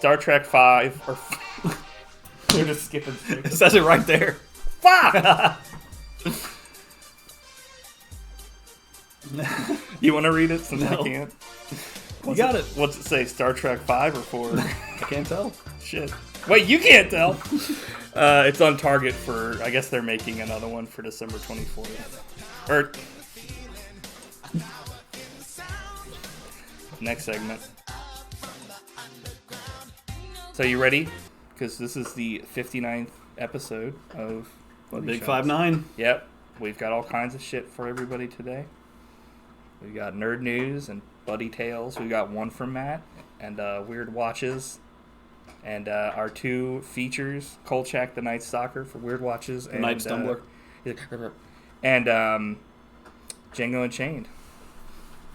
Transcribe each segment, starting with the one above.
Star Trek 5 or they're just skipping through. It says it right there. Fuck! You want to read it since I can't? You got it. What's it say? Star Trek 5 or 4? I can't tell. Shit. Wait, you can't tell. It's on target for, I guess they're making another one for December 24th. Or, next segment. So you ready? Because this is the 59th episode of Big 5-9. Yep. We've got all kinds of shit for everybody today. We've got Nerd News and Buddy Taylz. We've got one from Matt and Weird Watches. And our two features, Kolchak the Nightstalker for Weird Watches. And Night Stumbler. And Django Unchained.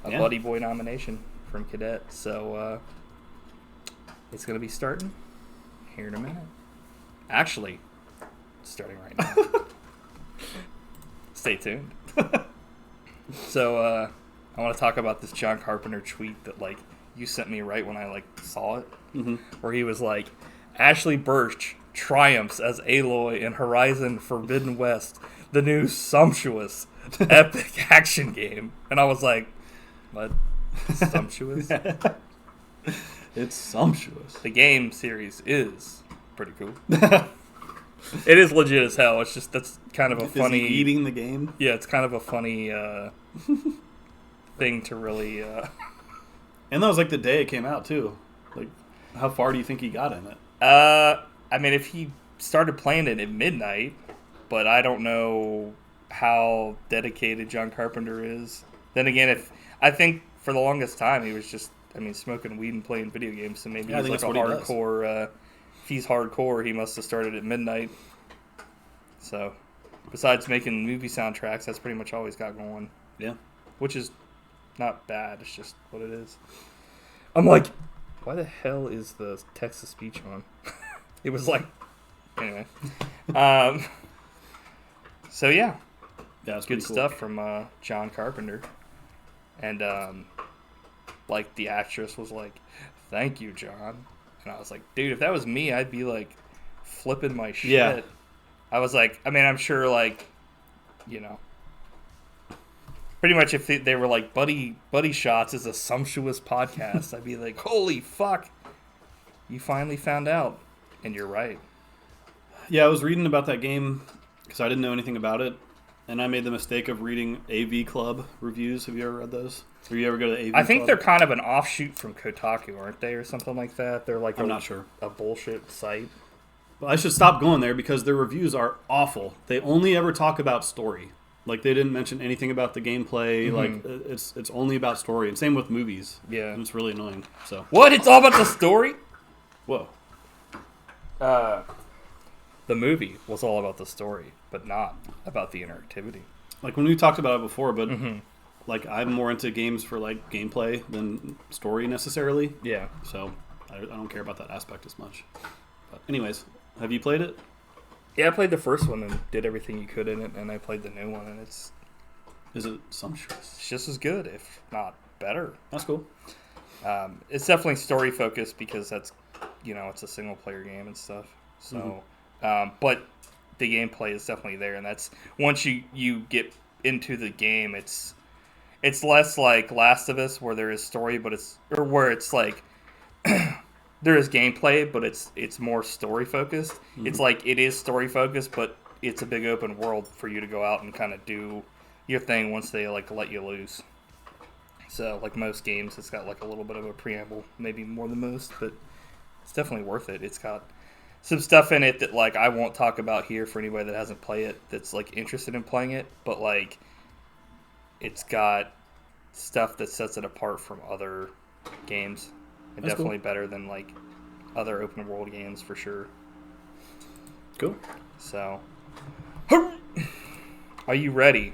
A Yeah. Bloody Boy nomination from Cadet. So it's going to be starting here in a minute. Actually, it's starting right now. Stay tuned. So I want to talk about this John Carpenter tweet that like you sent me right when I like saw it, where he was like, Ashley Birch triumphs as Aloy in Horizon Forbidden West, the new sumptuous epic action game. And I was like, what? Sumptuous? It's sumptuous. The game series is pretty cool. It is legit as hell. It's just that's kind of a funny. Is he eating the game? Yeah, it's kind of a funny thing to really. And that was like the day it came out too. Like, how far do you think he got in it? I mean, if he started playing it at midnight, but I don't know how dedicated John Carpenter is. Then again, if I think for the longest time he was just, I mean, smoking weed and playing video games. So maybe he's like a hardcore. If he's hardcore, he must have started at midnight. So, besides making movie soundtracks, that's pretty much all he's got going. Yeah. Which is not bad. It's just what it is. I'm like, why the hell is the text-to-speech on? It was like, anyway. So, yeah. Yeah, it's good cool stuff from John Carpenter. And, like, the actress was like, thank you, John. And I was like, dude, if that was me, I'd be, like, flipping my shit. Yeah. I was like, I mean, I'm sure, like, you know, pretty much if they were like, Buddy Shotz is a sumptuous podcast, I'd be like, holy fuck, you finally found out. And you're right. Yeah, I was reading about that game because I didn't know anything about it. And I made the mistake of reading AV Club reviews. Have you ever read those? Or you ever go to AV Club? I think they're kind of an offshoot from Kotaku, aren't they, or something like that? They're like I'm not sure. A bullshit site. Well, I should stop going there because their reviews are awful. They only ever talk about story. Like, they didn't mention anything about the gameplay. Like, it's only about story. And same with movies. Yeah. And it's really annoying. So. What? It's all about the story? Whoa. The movie was all about the story, but not about the interactivity. Like, when we talked about it before, but, like, I'm more into games for, like, gameplay than story necessarily. Yeah. So, I don't care about that aspect as much. But anyways, have you played it? Yeah, I played the first one and did everything you could in it, and I played the new one, and it's Is it sumptuous? just as good, if not better. That's cool. It's definitely story focused because that's, you know, it's a single player game and stuff. So, but the gameplay is definitely there, and that's once you get into the game, it's less like Last of Us where there is story, but where it's like there is gameplay, but it's more story focused. It's like it is story focused, but it's a big open world for you to go out and kind of do your thing once they like let you loose. So like most games, it's got like a little bit of a preamble, maybe more than most, but it's definitely worth it. It's got some stuff in it that like I won't talk about here for anybody that hasn't played it that's like interested in playing it, but like it's got stuff that sets it apart from other games. And That's definitely cool. better than like other open world games for sure. Cool. So, are you ready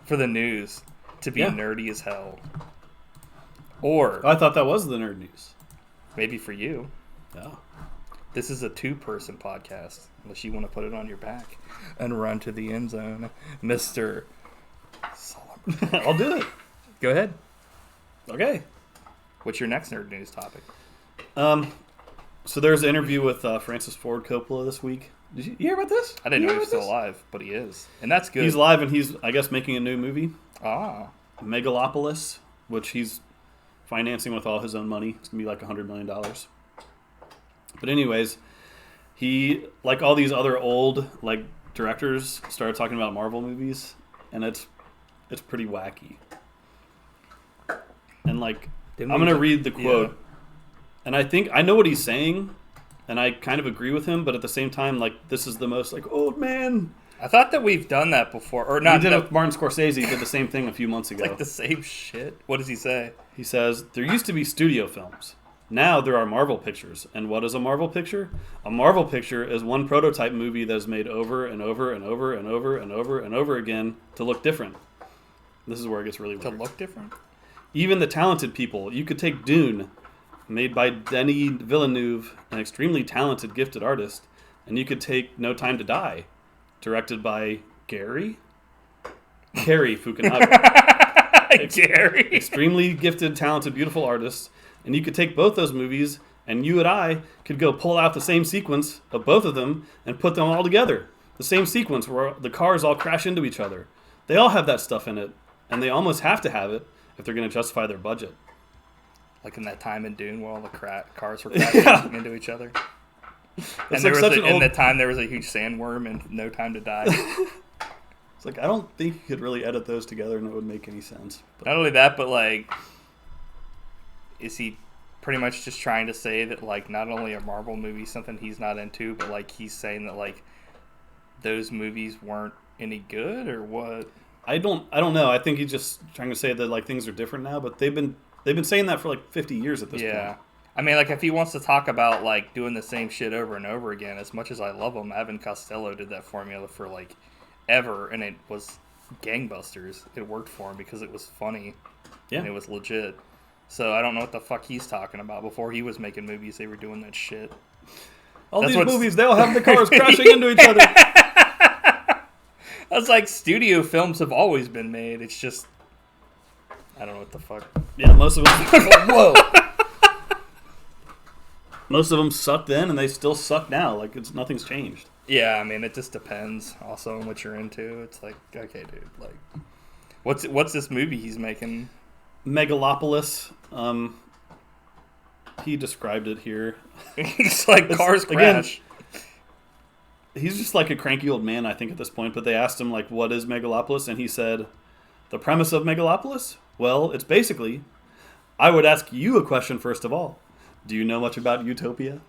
for the news to be nerdy as hell? Or I thought that was the nerd news. maybe for you, Yeah. this is a two-person podcast, unless you want to put it on your back and run to the end zone, Mr. Solomon. I'll do it. Go ahead. Okay. What's your next nerd news topic? So there's an interview with Francis Ford Coppola this week. Did you hear about this? I didn't know he was still alive, but he is. And that's good. He's alive, and he's, I guess, making a new movie. Megalopolis, which he's financing with all his own money. It's going to be like $100 million. But anyways, he, like all these other old like directors, started talking about Marvel movies, and it's pretty wacky. And like, I'm going to read the quote. Yeah. And I know what he's saying, and I kind of agree with him, but at the same time, like, this is the most, like, old man. I thought that we've done that before. Or not. We did it with Martin Scorsese. He did the same thing a few months ago. Like the same shit? What does he say? He says, there used to be studio films. Now there are Marvel pictures. And what is a Marvel picture? A Marvel picture is one prototype movie that is made over and over and over and over and over and over again to look different. This is where it gets really weird. To look different? Even the talented people. You could take Dune, made by Denis Villeneuve, an extremely talented, gifted artist, and you could take No Time to Die, directed by Kerry Fukunaga. Gary. Extremely gifted, talented, beautiful artist, and you could take both those movies, and you and I could go pull out the same sequence of both of them and put them all together. The same sequence where the cars all crash into each other. They all have that stuff in it, and they almost have to have it if they're going to justify their budget. Like in that time in Dune where all the cars were crashing into each other. And there was in that time there was a huge sandworm and No Time to Die. It's like, I don't think you could really edit those together and it would make any sense. But not only that, but like, is he pretty much just trying to say that like not only are Marvel movies something he's not into, but like he's saying that like those movies weren't any good or what? I don't know. I think he's just trying to say that like things are different now, but they've been saying that for like 50 years at this point. Yeah. I mean, like, if he wants to talk about, like, doing the same shit over and over again, as much as I love him, Evan Costello did that formula for, like, ever, and it was gangbusters. It worked for him because it was funny, and it was legit. So I don't know what the fuck he's talking about. Before he was making movies, they were doing that shit. All these movies, they all have the cars crashing into each other. That's like, studio films have always been made. It's just, I don't know what the fuck. Yeah, most of them... Whoa! Most of them sucked then, and they still suck now. Like, nothing's changed. Yeah, I mean, it just depends also on what you're into. It's like, okay, dude, like, what's this movie he's making? Megalopolis. He described it here. It's like cars crash. Again, he's just like a cranky old man, I think, at this point. But they asked him, like, what is Megalopolis? And he said, the premise of Megalopolis? Well, it's basically, I would ask you a question first of all. Do you know much about Utopia?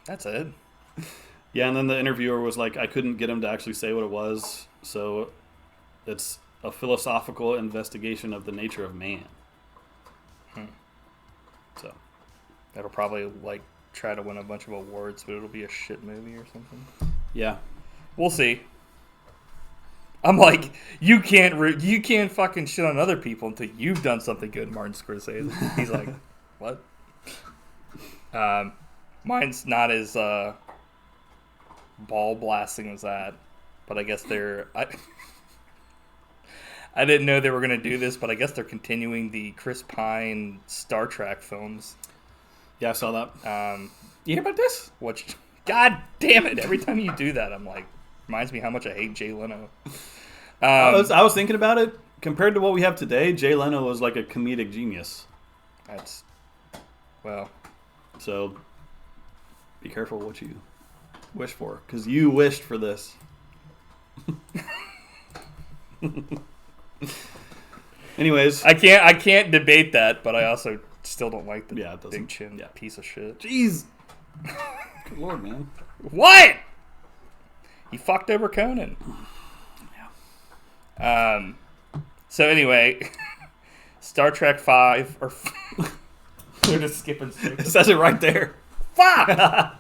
That's it. Yeah, and then the interviewer was like, I couldn't get him to actually say what it was. So it's a philosophical investigation of the nature of man. So that'll probably, like, try to win a bunch of awards, but it'll be a shit movie or something. Yeah. We'll see. I'm like, you can't fucking shit on other people until you've done something good, Martin Scorsese. He's like, what? Mine's not as ball blasting as that, but I guess I didn't know they were going to do this, but I guess they're continuing the Chris Pine Star Trek films. Yeah, I saw that. You hear about this? God damn it! Every time you do that, I'm like, reminds me how much I hate Jay Leno. I was thinking about it. Compared to what we have today, Jay Leno was like a comedic genius. So be careful what you wish for, because you wished for this. Anyways, I can't debate that, but I also still don't like the big chin piece of shit. Jeez. Good Lord, man. What? He fucked over Conan. Yeah. So anyway, Star Trek V or they're just skipping. It says it right there. Fuck.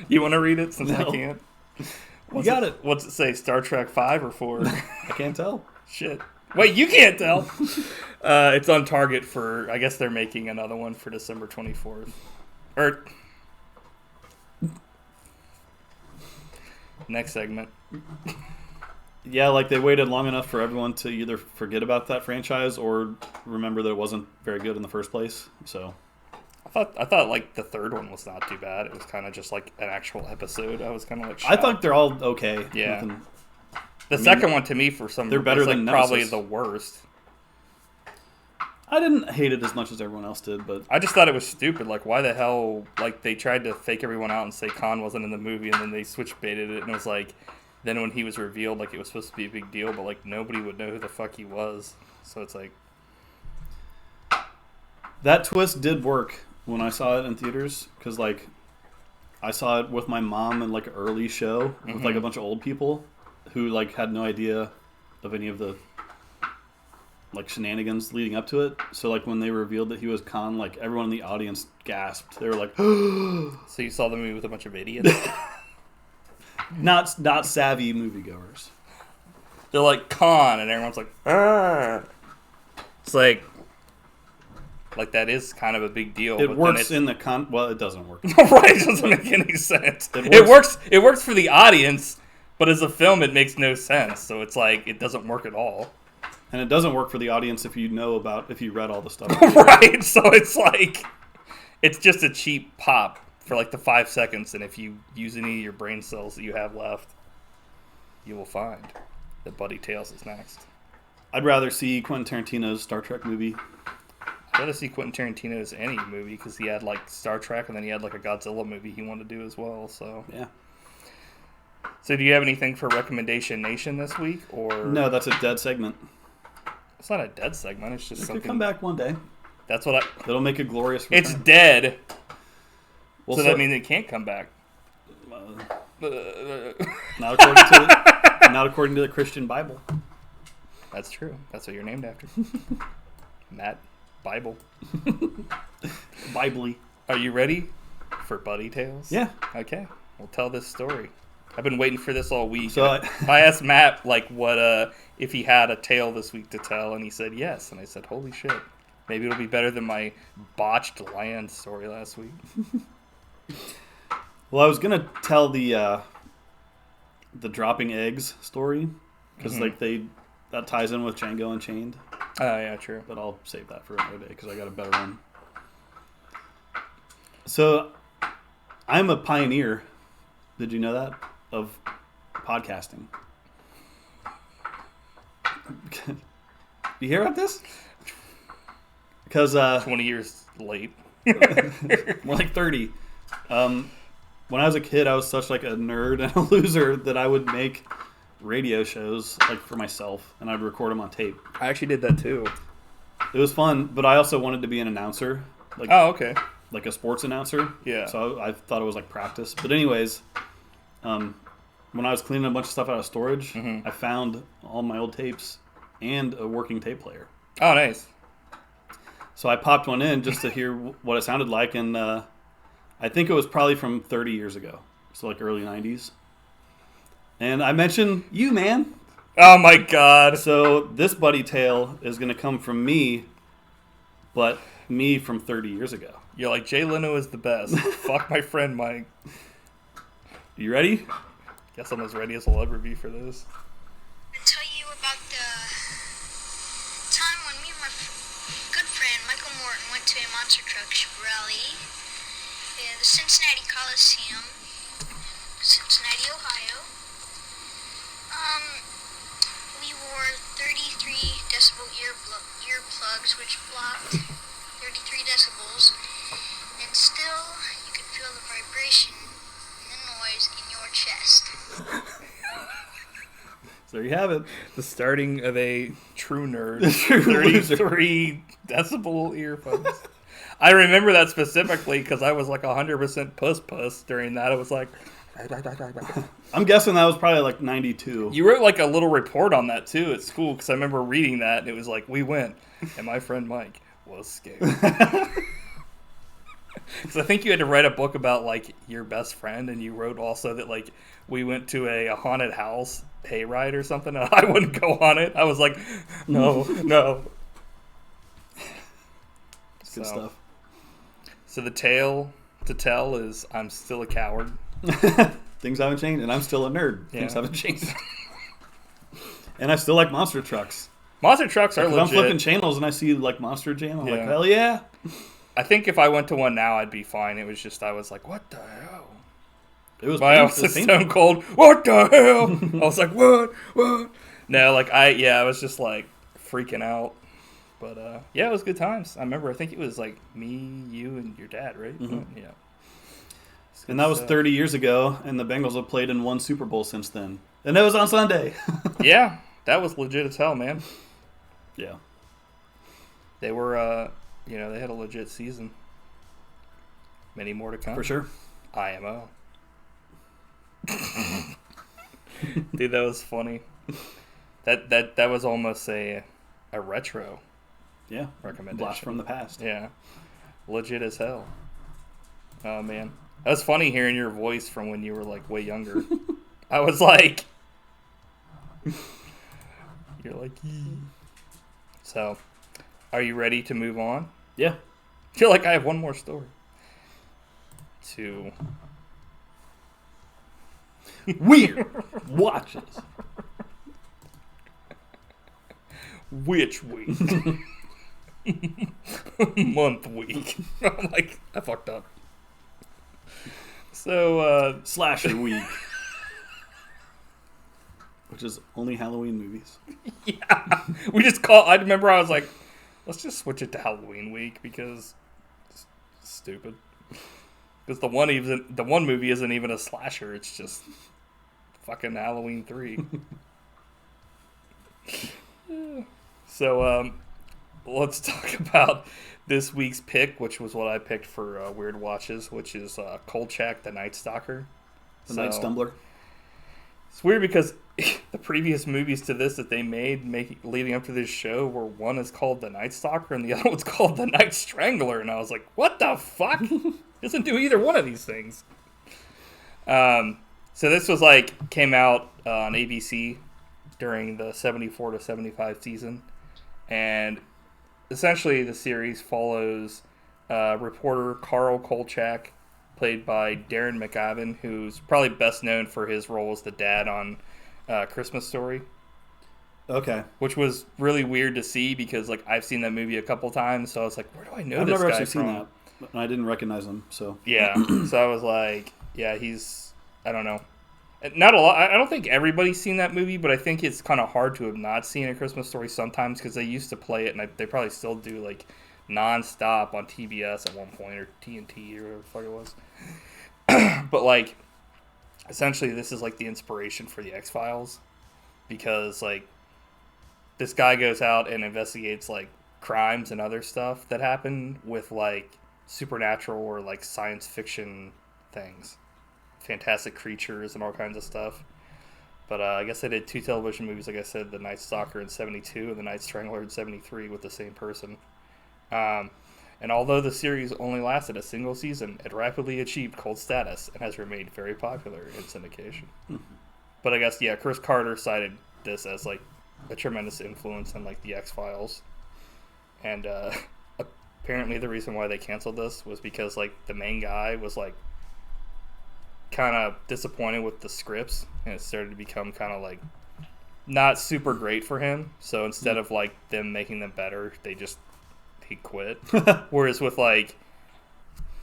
You want to read it since I can't? You got it. What's it say? Star Trek 5 or 4? I can't tell. Shit. Wait, you can't tell. It's on target for, I guess they're making another one for December 24th. Or, next segment. Yeah, like they waited long enough for everyone to either forget about that franchise or remember that it wasn't very good in the first place. So I thought like the third one was not too bad. It was kind of just like an actual episode. I was kind of like shocked. I thought they're all okay. Yeah. The second one to me for some reason, they're better than probably Nemesis. the worst. I didn't hate it as much as everyone else did, but I just thought it was stupid. Like, why the hell? Like, they tried to fake everyone out and say Khan wasn't in the movie, and then they switch baited it, and it was like, then when he was revealed, like it was supposed to be a big deal, but like nobody would know who the fuck he was. So it's like that twist did work when I saw it in theaters because like I saw it with my mom in like an early show with like a bunch of old people who like had no idea of any of the like shenanigans leading up to it. So like when they revealed that he was Khan, like everyone in the audience gasped. They were like, So you saw the movie with a bunch of idiots? not savvy moviegoers. They're like Khan, and everyone's like, ah. It's like that is kind of a big deal. It works in the well, it doesn't work. Right, it doesn't make any sense. It works for the audience, but as a film, it makes no sense. So it's like it doesn't work at all. And it doesn't work for the audience if you read all the stuff. Right, so it's like it's just a cheap pop for like the 5 seconds, and if you use any of your brain cells that you have left, you will find that Buddy Taylz is next. I'd rather see Quentin Tarantino's Star Trek movie. I'd rather see Quentin Tarantino's any movie because he had like Star Trek, and then he had like a Godzilla movie he wanted to do as well. So yeah. So do you have anything for Recommendation Nation this week, or no? That's a dead segment. It's not a dead segment. It's just something. Could come back one day. That's what It'll make a glorious return. It's dead. Well, so that means it can't come back. Not according to the Christian Bible. That's true. That's what you're named after. Matt Bible. Bible-y. Are you ready for Buddy Taylz? Yeah. Okay. We'll tell this story. I've been waiting for this all week. So I asked Matt like what if he had a tale this week to tell, and he said yes. And I said, holy shit. Maybe it'll be better than my botched land story last week. Well, I was gonna tell the dropping eggs story because that ties in with Django Unchained. Oh yeah, true. But I'll save that for another day because I got a better one. So, I'm a pioneer. Did you know that of podcasting? You hear about this? Because 20 years late. More like 30. When I was a kid, I was such like a nerd and a loser that I would make radio shows like for myself, and I'd record them on tape. I actually did that too. It was fun, but I also wanted to be an announcer. Like, oh, okay. Like a sports announcer. Yeah. So I thought it was like practice. But anyways, when I was cleaning a bunch of stuff out of storage, I found all my old tapes and a working tape player. Oh, nice. So I popped one in just to hear what it sounded like, and I think it was probably from 30 years ago, so like early 90s. And I mentioned you, man. Oh my god. So this buddy tale is going to come from me, but me from 30 years ago. You're like, Jay Leno is the best. Fuck my friend Mike. You ready? Guess I'm as ready as I'll ever be for this. I'll tell you about the time when me and my good friend Michael Morton went to a monster truck rally in the Cincinnati Coliseum, Cincinnati, Ohio. We wore 33 decibel earplugs, which blocked 33 decibels, and still you could feel the vibration and the noise in your chest. So there you have it. The starting of a true nerd. The true 33 decibel earphones. I remember that specifically because I was like 100% puss during that. It was like... I'm guessing that was probably like 92. You wrote like a little report on that too at school because I remember reading that and it was like, we went and my friend Mike was scared. Because I think you had to write a book about like your best friend, and you wrote also that like we went to a haunted house hayride or something and I wouldn't go on it. I was like, no. Good stuff. So the tale to tell is I'm still a coward. Things haven't changed, and I'm still a nerd. Yeah. Things haven't changed. And I still like monster trucks. Monster trucks are legit. I'm flipping channels and I see like Monster Jam. I'm like, hell yeah. I think if I went to one now, I'd be fine. It was just I was like, what the hell? It was my house is stone cold. What the hell? I was like, what? No, like I was just like freaking out. But yeah, it was good times. I remember. I think it was like me, you, and your dad, right? Mm-hmm. Yeah. And that was 30 years ago, and the Bengals have played in one Super Bowl since then. And it was on Sunday. Yeah, that was legit as hell, man. Yeah. They were, they had a legit season. Many more to come. For sure. IMO. Dude, that was funny. That was almost a retro. Yeah. Recommendation. Blast from the past. Yeah. Legit as hell. Oh, man. That was funny hearing your voice from when you were, like, way younger. I was like... You're like... So, are you ready to move on? Yeah. I feel like I have one more story. To... Weird watches. Which week? Month week. I'm like, I fucked up. So, Slasher week. Which is only Halloween movies. Yeah. I remember I was like, let's just switch it to Halloween week because it's stupid. Because the one movie isn't even a slasher, it's just fucking Halloween 3. So, let's talk about this week's pick, which was what I picked for Weird Watches, which is Kolchak, the Nightstalker. The Night Stumbler. It's weird because the previous movies to this that they made leading up to this show were one is called The Nightstalker and the other one's called The Night Strangler. And I was like, what the fuck? Doesn't do either one of these things. So this was came out on ABC during the 74 to 75 season. And essentially the series follows reporter Carl Kolchak, played by Darren McGavin, who's probably best known for his role as the dad on Christmas Story. Okay. Which was really weird to see because I've seen that movie a couple times, so I was like, where do I know I've this guy never actually from? seen that. And I didn't recognize him, so. Yeah. So I was like, yeah, he's, I don't know. Not a lot. I don't think everybody's seen that movie, but I think it's kind of hard to have not seen A Christmas Story sometimes because they used to play it, and they probably still do, non-stop on TBS at one point, or TNT, or whatever the fuck it was. But, essentially this is, the inspiration for the X-Files because, this guy goes out and investigates, crimes and other stuff that happen with, supernatural or, science fiction things. Fantastic creatures and all kinds of stuff. But I guess they did 2 television movies, like I said, The Night Stalker in 72 and The Night Strangler in 73 with the same person. And although the series only lasted a single season, it rapidly achieved cult status and has remained very popular in syndication. Mm-hmm. But I guess, Chris Carter cited this as, a tremendous influence on, the X-Files. And apparently the reason why they canceled this was because, the main guy was, kind of disappointed with the scripts, and it started to become kind of not super great for him. So instead of them making them better, he quit. Whereas with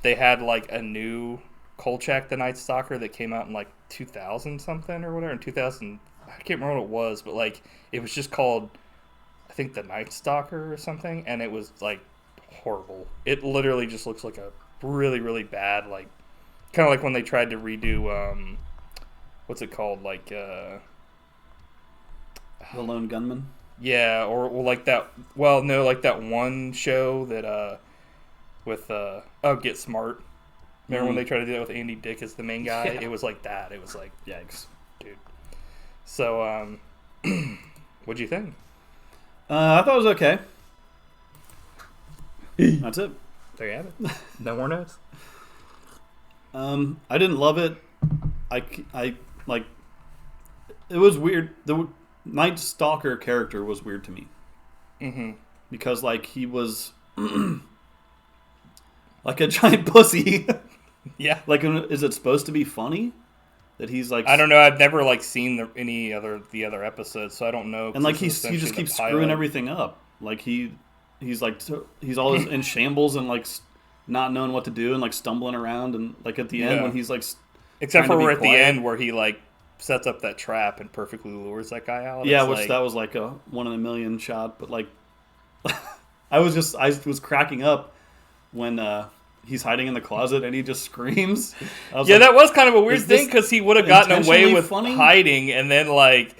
they had a new Kolchak the Night Stalker that came out in 2000 something or whatever. In 2000, I can't remember what it was, but it was just called, I think, The Night Stalker or something, and it was horrible. It literally just looks like a really, really bad kind of when they tried to redo, what's it called? The Lone Gunman? Yeah, or that, well, no, that one show that, with, Get Smart. Remember when they tried to do that with Andy Dick as the main guy? Yeah. It was like that. It was yikes, dude. So, what'd you think? I thought it was okay. That's it. There you have it. No more notes? I didn't love it. I it was weird. The Night Stalker character was weird to me. Mm-hmm. Because he was a giant pussy. Yeah. Is it supposed to be funny? that he's like. I don't know. I've never like seen the other episodes, so I don't know. And like he just keeps screwing everything up. Like he's always in shambles and like not knowing what to do and like stumbling around and like at the end when he's like. Except for at the end where he like sets up that trap and perfectly lures that guy out. Yeah, that was like a 1 in a million shot. But like, I was cracking up when he's hiding in the closet and he just screams. That was kind of a weird thing because he would have gotten away with hiding, and then like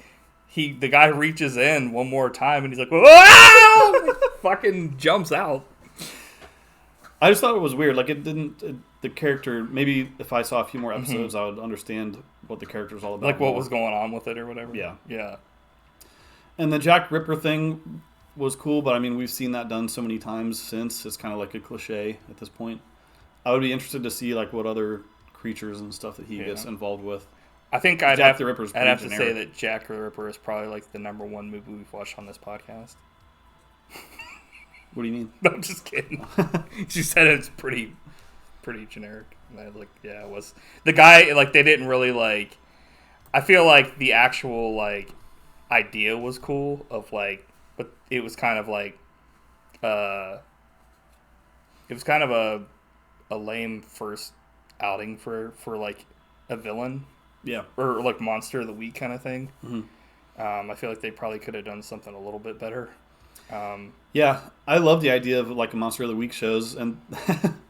the guy reaches in one more time and he's like, "Whoa!" fucking jumps out. I just thought it was weird. Like the character. Maybe if I saw a few more episodes, I would understand what the character was all about. Like what was going on with it or whatever. Yeah. And the Jack Ripper thing was cool, but I mean we've seen that done so many times since. It's kind of like a cliche at this point. I would be interested to see like what other creatures and stuff that he gets involved with. I think I'd have to say that Jack the Ripper is probably like the number one movie we've watched on this podcast. What do you mean? No, I'm just kidding. She said it's pretty generic. And I was like, yeah, it was. The guy, like, they didn't really, like... I feel like the actual, like, idea was cool of, like... But it was kind of, like... it was kind of a lame first outing for like, a villain. Yeah. Or, like, Monster of the Week kind of thing. Mm-hmm. I feel like they probably could have done something a little bit better. Yeah, I love the idea of like a Monster of the Week shows, and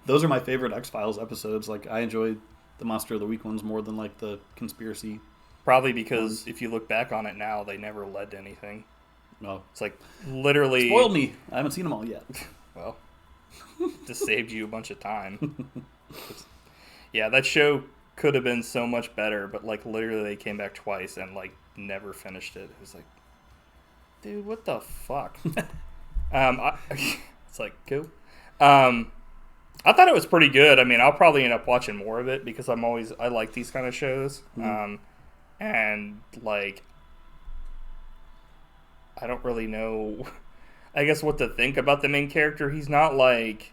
those are my favorite X-Files episodes. Like I enjoy the Monster of the Week ones more than like the conspiracy. Probably because if you look back on it now, they never led to anything. No, it's like literally spoiled me. I haven't seen them all yet. Well, just saved you a bunch of time. Yeah, that show could have been so much better, but like literally they came back twice and like never finished it. It was like, dude, what the fuck? It's like, cool. I thought it was pretty good. I mean, I'll probably end up watching more of it because I like these kind of shows. And like, I don't really know, I guess, what to think about the main character. He's not like,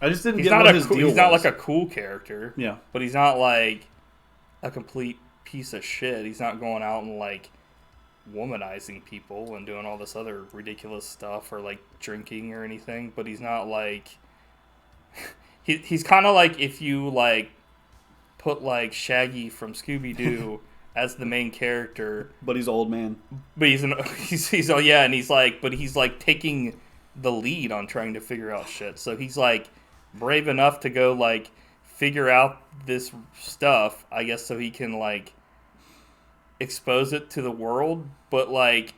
I just didn't get what his deal was. He's not like a cool character. Yeah. But he's not like a complete piece of shit. He's not going out and like womanizing people and doing all this other ridiculous stuff or like drinking or anything. But he's not like, he's kind of like if you like put like Shaggy from Scooby-Doo as the main character, but he's an old man. But he's oh yeah, and he's like taking the lead on trying to figure out shit. So he's like brave enough to go like figure out this stuff, I guess, so he can like expose it to the world. But like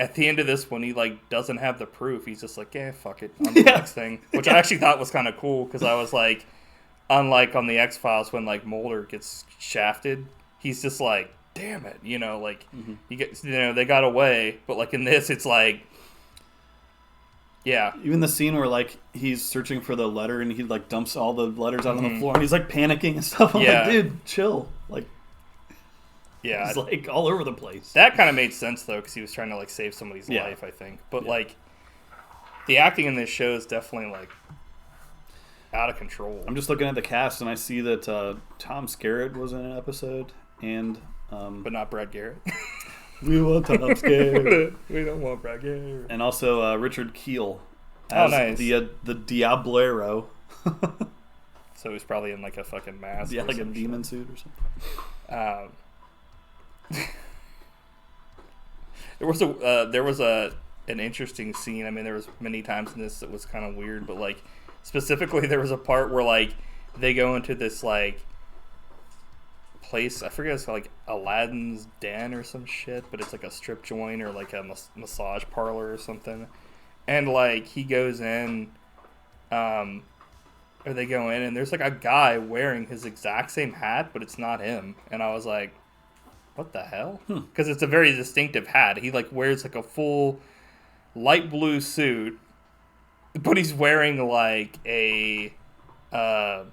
at the end of this one, he like doesn't have the proof. He's just like, yeah, fuck it, on the next thing, which I actually thought was kind of cool because I was like, unlike on the X-Files when like Mulder gets shafted, he's just like, damn it, you know, like he gets, you know, they got away. But like in this, it's like, yeah. Even the scene where like he's searching for the letter and he like dumps all the letters out on the floor and he's like panicking and stuff. I'm like, dude, chill. Like, yeah, he's like all over the place. That kind of made sense though because he was trying to like save somebody's life, I think. But like the acting in this show is definitely like out of control. I'm just looking at the cast and I see that Tom Skerritt was in an episode and but not Brad Garrett. We want Tom Skerritt. We don't want Brad Garrett. And also Richard Keel as nice. the Diablero. So he's probably in like a fucking mask. Yeah, like a demon suit or something. There was an interesting scene. I mean, there was many times in this that was kind of weird, but like specifically there was a part where like they go into this like place. I forget, it's like Aladdin's Den or some shit, but it's like a strip joint or like a massage parlor or something. And like he goes in, or they go in, and there's like a guy wearing his exact same hat, but it's not him. And I was like, what the hell? Because it's a very distinctive hat. He like wears like a full light blue suit, but he's wearing like a I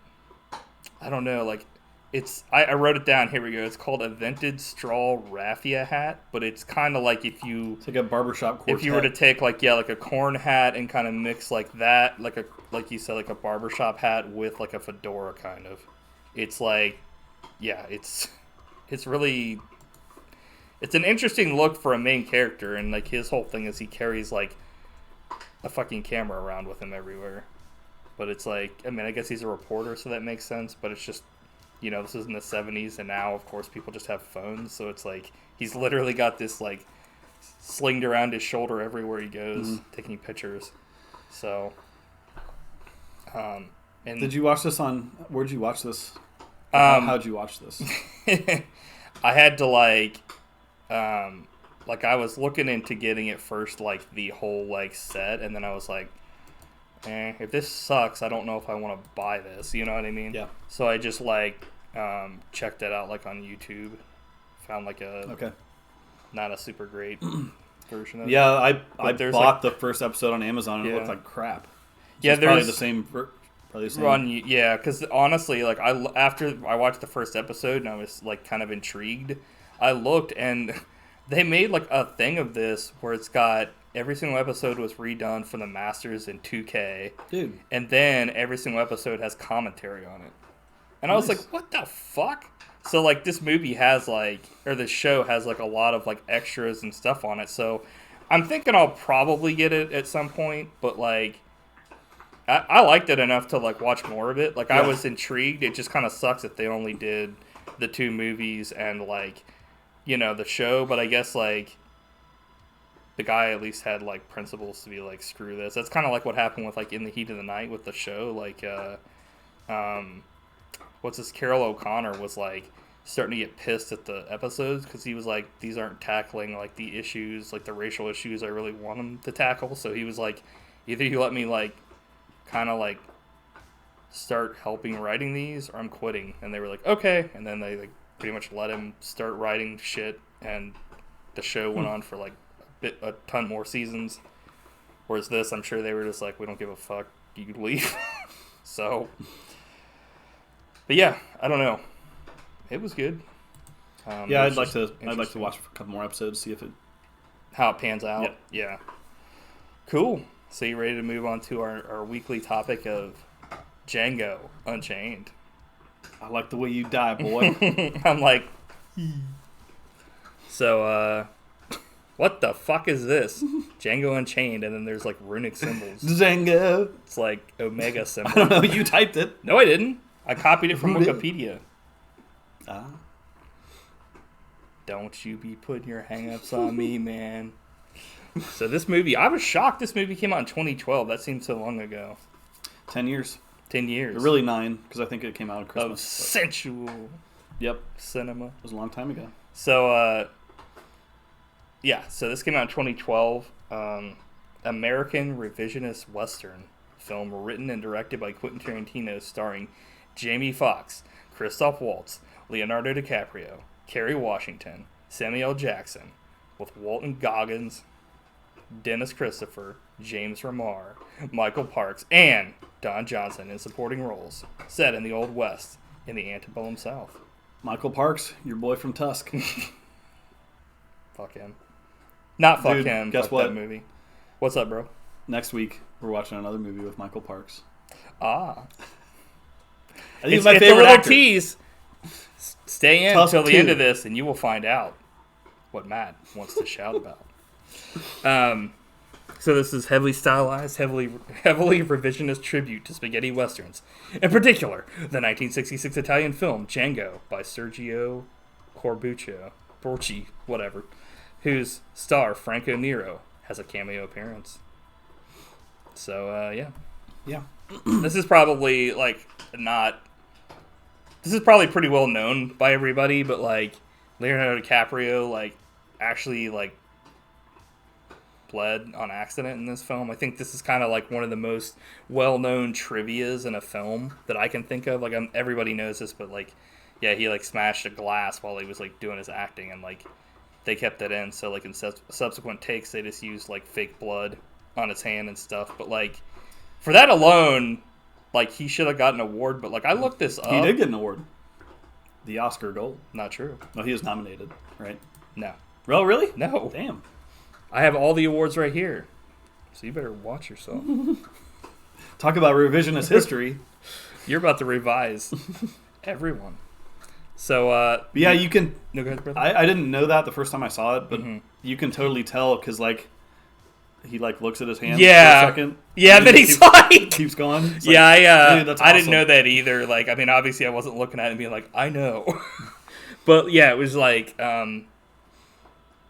don't know, like it's I wrote it down. Here we go. It's called a vintage straw raffia hat, but it's kind of like it's like a barbershop quartet. If you were to take like like a corn hat and kind of mix like that, like you said, like a barbershop hat with like a fedora kind of. It's like, yeah, it's it's really, it's an interesting look for a main character, and like his whole thing is he carries like a fucking camera around with him everywhere. But it's like, I mean, I guess he's a reporter, so that makes sense. But it's just, you know, this is in the 70s, and now, of course, people just have phones. So it's like, he's literally got this, like, slinged around his shoulder everywhere he goes, taking pictures. So, and did you watch this on, where'd you watch this? How'd you watch this? I had to, like, I was looking into getting it first, like, the whole, like, set, and then I was like, if this sucks, I don't know if I want to buy this. You know what I mean? Yeah. So I just like checked it out like on YouTube. Found like not a super great version of it. Yeah, I bought the first episode on Amazon and it looked like crap. So yeah, it's probably the same. Probably the same. Run, yeah, because honestly, like after I watched the first episode and I was like kind of intrigued, I looked and they made like a thing of this where it's got. Every single episode was redone for the Masters in 2K. Dude. And then every single episode has commentary on it. And I was like, what the fuck? So, like, this movie has, like, or this show has, like, a lot of, like, extras and stuff on it. So, I'm thinking I'll probably get it at some point. But, like, I liked it enough to, like, watch more of it. Like, I was intrigued. It just kind of sucks that they only did the 2 movies and, like, you know, the show. But I guess, like... the guy at least had, like, principles to be like, screw this. That's kind of like what happened with, like, In the Heat of the Night with the show. Like, what's this? Carol O'Connor was, like, starting to get pissed at the episodes because he was like, these aren't tackling, like, the issues, like, the racial issues I really want them to tackle. So he was like, either you let me, like, kind of, like, start helping writing these or I'm quitting. And they were like, okay. And then they, like, pretty much let him start writing shit. And the show went on for, like, a ton more seasons, whereas this, I'm sure they were just like, we don't give a fuck, you could leave. So, but yeah, I don't know. It was good. Yeah, I'd like to watch a couple more episodes, see if it how it pans out. Yep. Yeah, cool. So you ready to move on to our weekly topic of Django Unchained? I like the way you die, boy. I'm like, so what the fuck is this? Django Unchained, and then there's like runic symbols. Django. It's like Omega symbol. I don't know. You typed it. No, I didn't. I copied it from Wikipedia. Ah. Don't you be putting your hang-ups on me, man. So this movie, I was shocked this movie came out in 2012. That seemed so long ago. 10 years. 10 years. Really 9, because I think it came out at Christmas. Of sensual. Yep. Cinema. It was a long time ago. So, yeah, so this came out in 2012. American Revisionist Western film written and directed by Quentin Tarantino, starring Jamie Foxx, Christoph Waltz, Leonardo DiCaprio, Kerry Washington, Samuel Jackson, with Walton Goggins, Dennis Christopher, James Remar, Michael Parks, and Don Johnson in supporting roles, set in the Old West in the Antebellum South. Michael Parks, your boy from Tusk. Fuck him. Not fuck Dude, him. guess fuck what? That movie. What's up, bro? Next week, we're watching another movie with Michael Parks. Ah. I think he's my favorite little actor. tease. Stay in Tusk until the 2. end of this, and you will find out what Matt wants to shout about. So this is heavily stylized, heavily revisionist tribute to spaghetti westerns. In particular, the 1966 Italian film Django by Sergio Corbucci, whatever, whose star Franco Nero has a cameo appearance. So yeah. Yeah. This is probably This is probably pretty well known by everybody, but like Leonardo DiCaprio actually bled on accident in this film. I think this is kind of like one of the most well-known trivias in a film that I can think of. Everybody knows this, but he smashed a glass while he was doing his acting, and they kept it in. So in subsequent takes, they just used fake blood on his hand and stuff. But for that alone, he should have gotten an award. But I looked this up. He did get an award. The Oscar Gold. Not true. No, he was nominated, right? No. Oh, really? No. Damn. I have all the awards right here. So you better watch yourself. Talk about revisionist history. You're about to revise everyone. So yeah, you can. No, go ahead, brother. I didn't know that the first time I saw it, but you can totally tell because like he like looks at his hands for a second. Yeah, then he's keeps going. It's yeah, dude, that's I awesome. didn't know that either. Like, I mean, obviously, I wasn't looking at it and being like, I know, but yeah, it was like,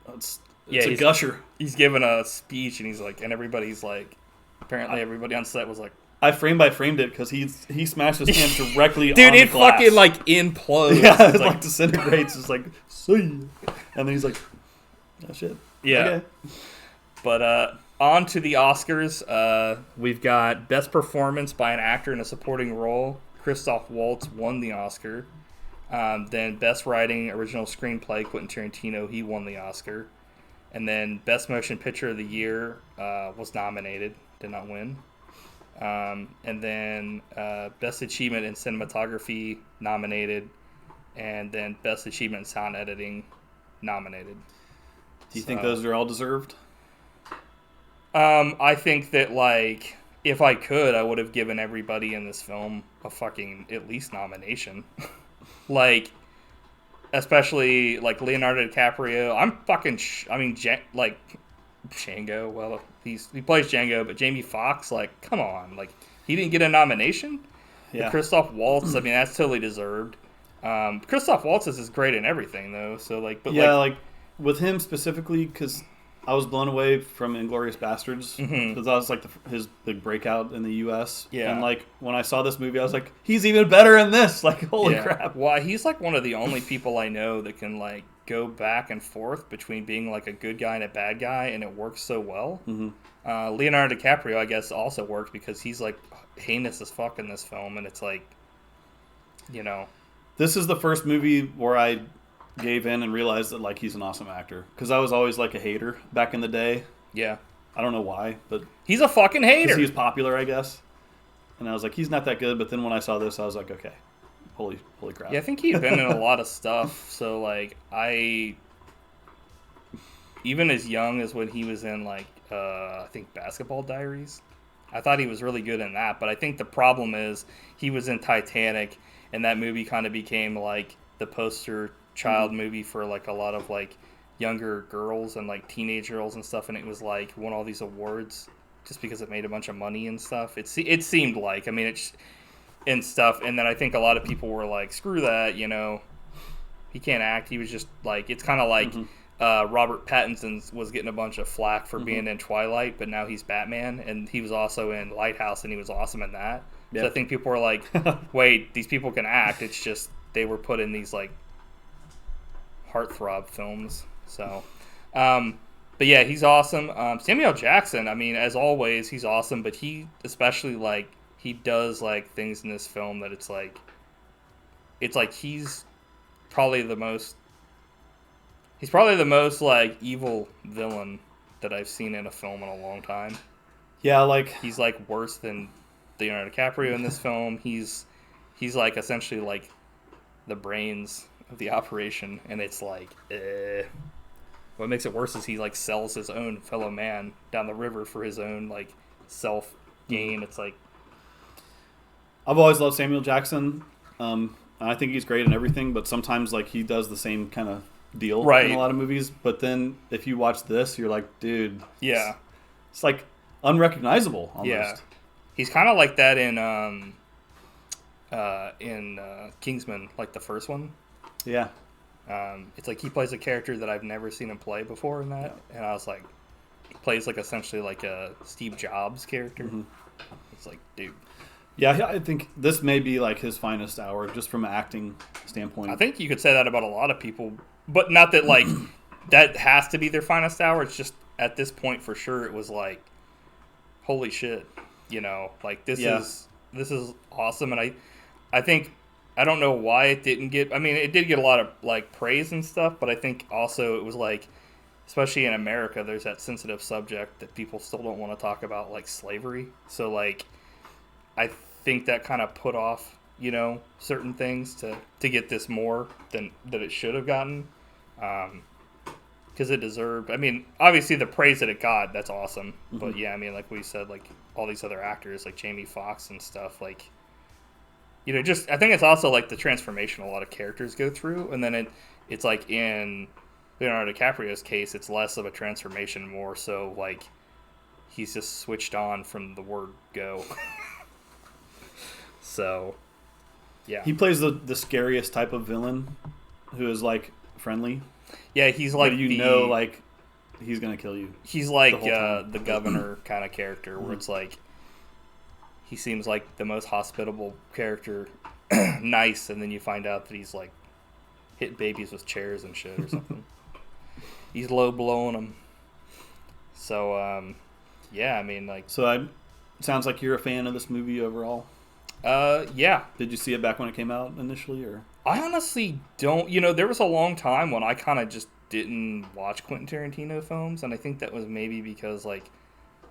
it's a gusher. He's giving a speech and he's like, and everybody's like, apparently everybody on set was like, I frame by framed it because he smashed his hand directly dude, on the it glass. fucking like implodes. Yeah, it like disintegrates. It's like, see, and then he's like, oh shit. Yeah. Okay. But on to the Oscars. We've got Best Performance by an Actor in a Supporting Role. Christoph Waltz won the Oscar. Then Best Writing Original Screenplay, Quentin Tarantino, he won the Oscar. And then Best Motion Picture of the Year was nominated, did not win. And then Best Achievement in Cinematography nominated, and then Best Achievement in Sound Editing nominated. Do you think those are all deserved? I think that, like, if I could, I would have given everybody in this film a fucking at least nomination. Like, especially like Leonardo DiCaprio. I'm fucking like Django. Well, he plays Django, but Jamie Foxx, like, come on, like, he didn't get a nomination. Yeah. Christoph Waltz, I mean, that's totally deserved. Christoph Waltz is great in everything, though. So, like, but yeah, like with him specifically, because I was blown away from Inglourious Bastards because that was like his big breakout in the U.S. Yeah, and like when I saw this movie, I was like, he's even better in this. Like, holy crap! Well, he's like one of the only people I know that can like go back and forth between being like a good guy and a bad guy, and it works so well. Leonardo DiCaprio, I guess, also works because he's like heinous as fuck in this film, and it's like, you know, this is the first movie where I gave in and realized that like he's an awesome actor, because I was always like a hater back in the day. Yeah, I don't know why, but he's a fucking hater. He was popular, I guess, and I was like, he's not that good. But then when I saw this, I was like, okay, holy crap. Yeah, I think he'd been in a lot of stuff. So like, even as young as when he was in like I think Basketball Diaries, I thought he was really good in that. But I think the problem is he was in Titanic, and that movie kind of became like the poster child movie for like a lot of like younger girls and like teenage girls and stuff, and it was like won all these awards just because it made a bunch of money and stuff. It seemed like, I mean, it's and stuff, and then I think a lot of people were like, screw that, you know, he can't act. He was just like, it's kind of like Robert Pattinson was getting a bunch of flack for being in Twilight, but now he's Batman, and he was also in Lighthouse, and he was awesome in that. So I think people were like, wait, these people can act. It's just they were put in these like heartthrob films. So but yeah, he's awesome. Samuel Jackson, I mean, as always, he's awesome, but he especially like he does like things in this film that it's like he's probably the most like evil villain that I've seen in a film in a long time. Yeah, like he's like worse than Leonardo DiCaprio in this film. He's like essentially like the brains of the operation, and it's like, what makes it worse is he like sells his own fellow man down the river for his own like self gain. It's like, I've always loved Samuel Jackson. I think he's great in everything, but sometimes like he does the same kind of deal in a lot of movies. But then if you watch this, you're like, dude, it's like unrecognizable almost. Yeah, he's kind of like that in Kingsman, like the first one. Yeah. It's like he plays a character that I've never seen him play before in that, and I was like, he plays like essentially like a Steve Jobs character. It's like, dude. Yeah, I think this may be like his finest hour, just from an acting standpoint. I think you could say that about a lot of people, but not that like that has to be their finest hour. It's just at this point for sure it was like, holy shit, you know, like this is awesome, and I think. I don't know why it didn't get... I mean, it did get a lot of, like, praise and stuff, but I think also it was, like, especially in America, there's that sensitive subject that people still don't want to talk about, like, slavery. So, like, I think that kind of put off, you know, certain things to get this more than that it should have gotten. Because it deserved... I mean, obviously the praise that it got, that's awesome. But, yeah, I mean, like we said, like, all these other actors, like Jamie Foxx and stuff, like... just I think it's also like the transformation a lot of characters go through, and then it's like in Leonardo DiCaprio's case, it's less of a transformation, more so like he's just switched on from the word go. So, yeah. He plays the scariest type of villain who is, like, friendly. Yeah, he's like like, he's going to kill you. He's like the governor kind of character where it's like he seems like the most hospitable character, nice, and then you find out that he's, like, hitting babies with chairs and shit or something. He's low blowing them. So, yeah, I mean, like... So, sounds like you're a fan of this movie overall? Yeah. Did you see it back when it came out initially, or? I honestly don't... there was a long time when I kind of just didn't watch Quentin Tarantino films, and I think that was maybe because, like,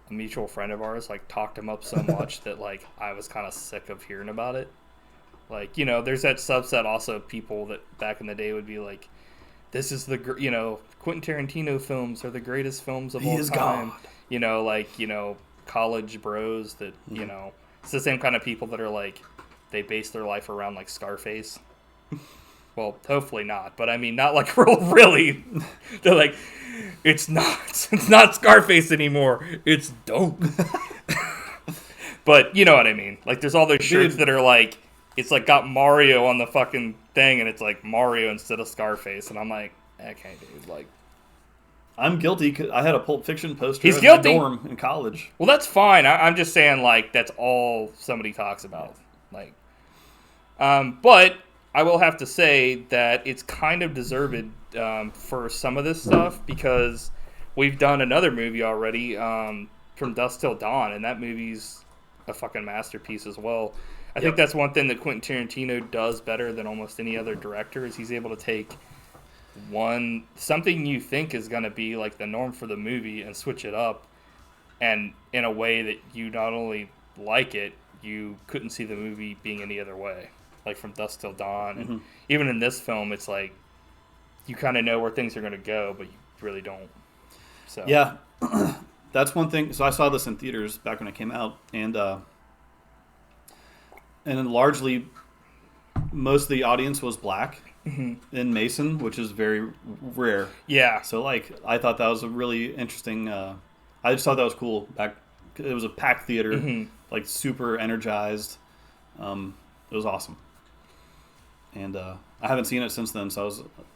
a mutual friend of ours, like, talked him up so much that, like, I was kind of sick of hearing about it. Like, there's that subset also of people that back in the day would be like, this is the, Quentin Tarantino films are the greatest films of all time. God. College bros that, it's the same kind of people that are like, they base their life around, like, Scarface. Well, hopefully not, but I mean, not like really. They're like, it's not Scarface anymore. It's dope. But you know what I mean? Like, there's all those shirts that are like, it's like got Mario on the fucking thing, and it's like Mario instead of Scarface, and I'm like, okay, dude, like. I'm guilty because I had a Pulp Fiction poster He's in guilty. my dorm in college. Well, that's fine. I'm just saying, like, that's all somebody talks about. Like, but I will have to say that it's kind of deserved for some of this stuff because we've done another movie already, From Dusk Till Dawn, and that movie's a fucking masterpiece as well. I think that's one thing that Quentin Tarantino does better than almost any other director is he's able to take something you think is going to be like the norm for the movie and switch it up, and in a way that you not only like it, you couldn't see the movie being any other way. Like From Dusk Till Dawn, and even in this film, it's like you kind of know where things are going to go, but you really don't. So yeah, that's one thing. So I saw this in theaters back when it came out, and largely most of the audience was black in Mason, which is very rare. Yeah. So like, I thought that was a really interesting. I just thought that was cool. It was a packed theater, like super energized. It was awesome. And I haven't seen it since then, so I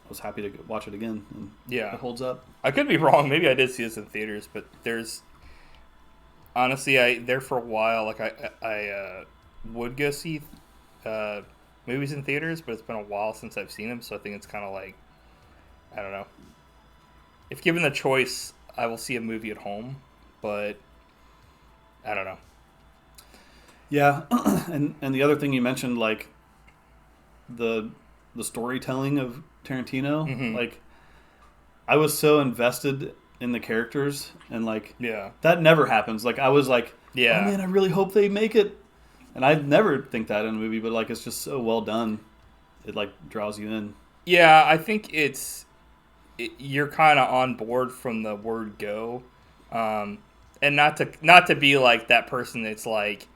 was happy to watch it again. And it holds up. I could be wrong. Maybe I did see this in theaters, but honestly, there for a while, like I would go see movies in theaters, but it's been a while since I've seen them, so I think it's kind of like, I don't know. If given the choice, I will see a movie at home, but I don't know. Yeah, and the other thing you mentioned, like the storytelling of Tarantino, like I was so invested in the characters, and like that never happens. Like I was like, oh man, I really hope they make it, and I'd never think that in a movie, but like it's just so well done, it like draws you in. Yeah, I think you're kind of on board from the word go, and not to be like that person that's like,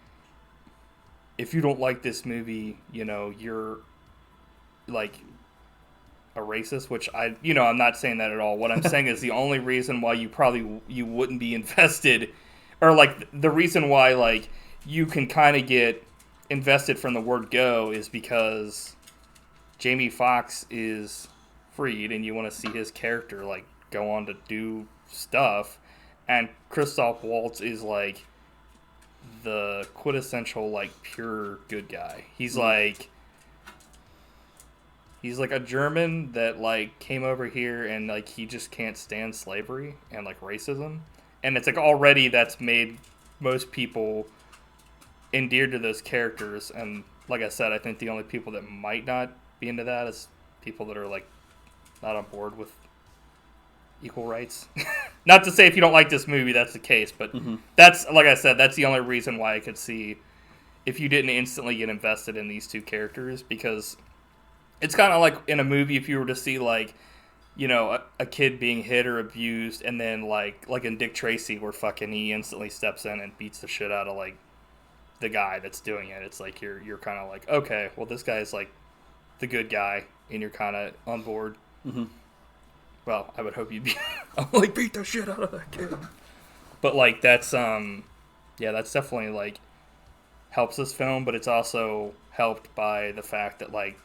if you don't like this movie, you're like a racist, which I'm not saying that at all. What I'm saying is the only reason why you wouldn't be invested, or like the reason why like you can kind of get invested from the word go is because Jamie Foxx is freed and you want to see his character like go on to do stuff, and Christoph Waltz is like the quintessential like pure good guy. He's like a German that like came over here and like he just can't stand slavery and like racism, and it's like already that's made most people endeared to those characters. And like I said, I think the only people that might not be into that is people that are like not on board with equal rights. Not to say if you don't like this movie that's the case, but that's, like I said, that's the only reason why I could see if you didn't instantly get invested in these two characters, because it's kind of like in a movie if you were to see like, a kid being hit or abused, and then like in Dick Tracy where fucking he instantly steps in and beats the shit out of like the guy that's doing it. It's like you're kind of like, okay, well, this guy's like the good guy, and you're kind of on board. Mm-hmm. Well, I would hope you'd be. I'm like, beat the shit out of that kid. But like that's that's definitely like helps this film, but it's also helped by the fact that like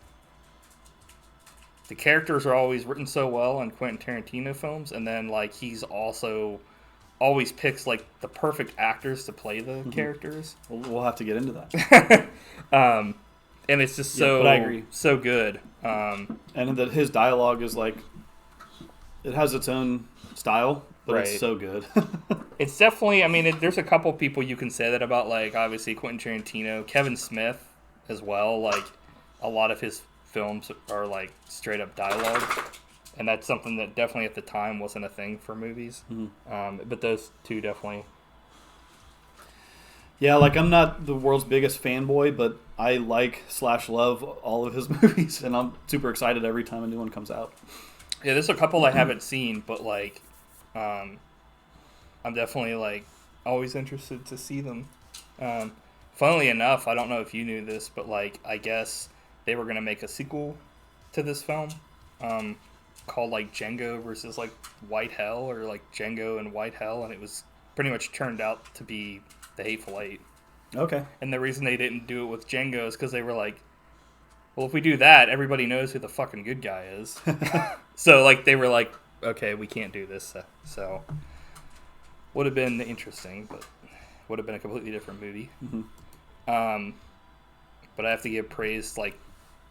the characters are always written so well in Quentin Tarantino films, and then like he's also always picks like the perfect actors to play the characters. We'll have to get into that. And it's just so I agree. So good. And that his dialogue is like, it has its own style, but right. It's so good. It's definitely, I mean, there's a couple people you can say that about, like obviously Quentin Tarantino, Kevin Smith as well. Like a lot of his films are like straight up dialogue. And that's something that definitely at the time wasn't a thing for movies. Mm-hmm. But those two definitely. Yeah, like I'm not the world's biggest fanboy, but I like/love all of his movies, and I'm super excited every time a new one comes out. Yeah, there's a couple I haven't seen, but like, I'm definitely like always interested to see them. Funnily enough, I don't know if you knew this, but like I guess they were gonna make a sequel to this film. Called like Django versus like White Hell, or like Django and White Hell, and it was pretty much turned out to be The Hateful Eight. Okay. And the reason they didn't do it with Django is because they were like, well, if we do that, everybody knows who the fucking good guy is. So like they were like, okay, we can't do this. So would have been interesting, but would have been a completely different movie. Mm-hmm. But I have to give praise like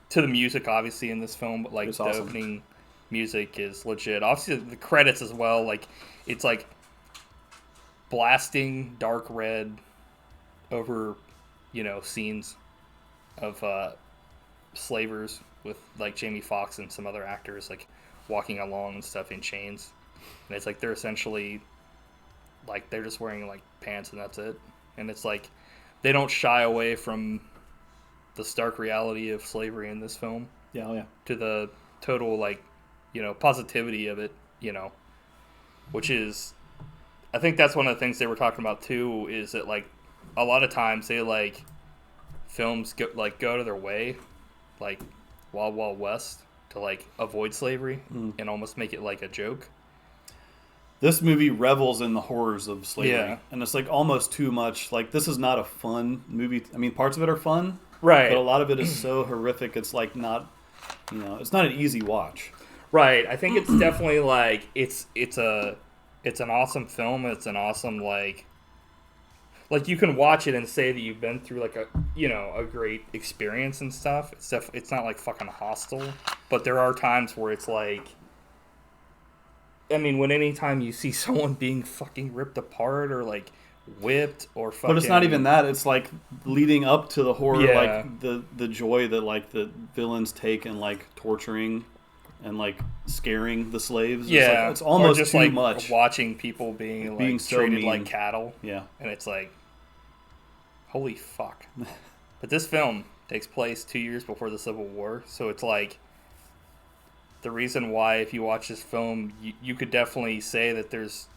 to the music, obviously, in this film, but like it's the awesome. Opening music is legit. Obviously, the credits as well. Like it's like blasting dark red over, scenes of slavers with like Jamie Foxx and some other actors like walking along and stuff in chains, and it's like they're essentially like they're just wearing like pants and that's it. And it's like they don't shy away from the stark reality of slavery in this film. Yeah. To the total like positivity of it, which is, I think that's one of the things they were talking about too, is that like a lot of times they like films go to their way, like Wild Wild West, to like avoid slavery and almost make it like a joke. This movie revels in the horrors of slavery, yeah. And it's like almost too much. Like this is not a fun movie. I mean, parts of it are fun, right? But a lot of it is so horrific. It's like not, it's not an easy watch. Right. I think it's definitely like it's an awesome film. It's an awesome like you can watch it and say that you've been through like a great experience and stuff. It's not like fucking Hostile, but there are times where it's like, I mean, when anytime you see someone being fucking ripped apart or like whipped or fucking, but it's not even that. It's like leading up to the horror, yeah. like the joy that like the villains take in like torturing and like scaring the slaves. Yeah, it's almost just too like much. Watching people being so treated mean. like cattle. Yeah, and it's like, holy fuck. But this film takes place 2 years before the Civil War, so it's like the reason why if you watch this film, you could definitely say that there's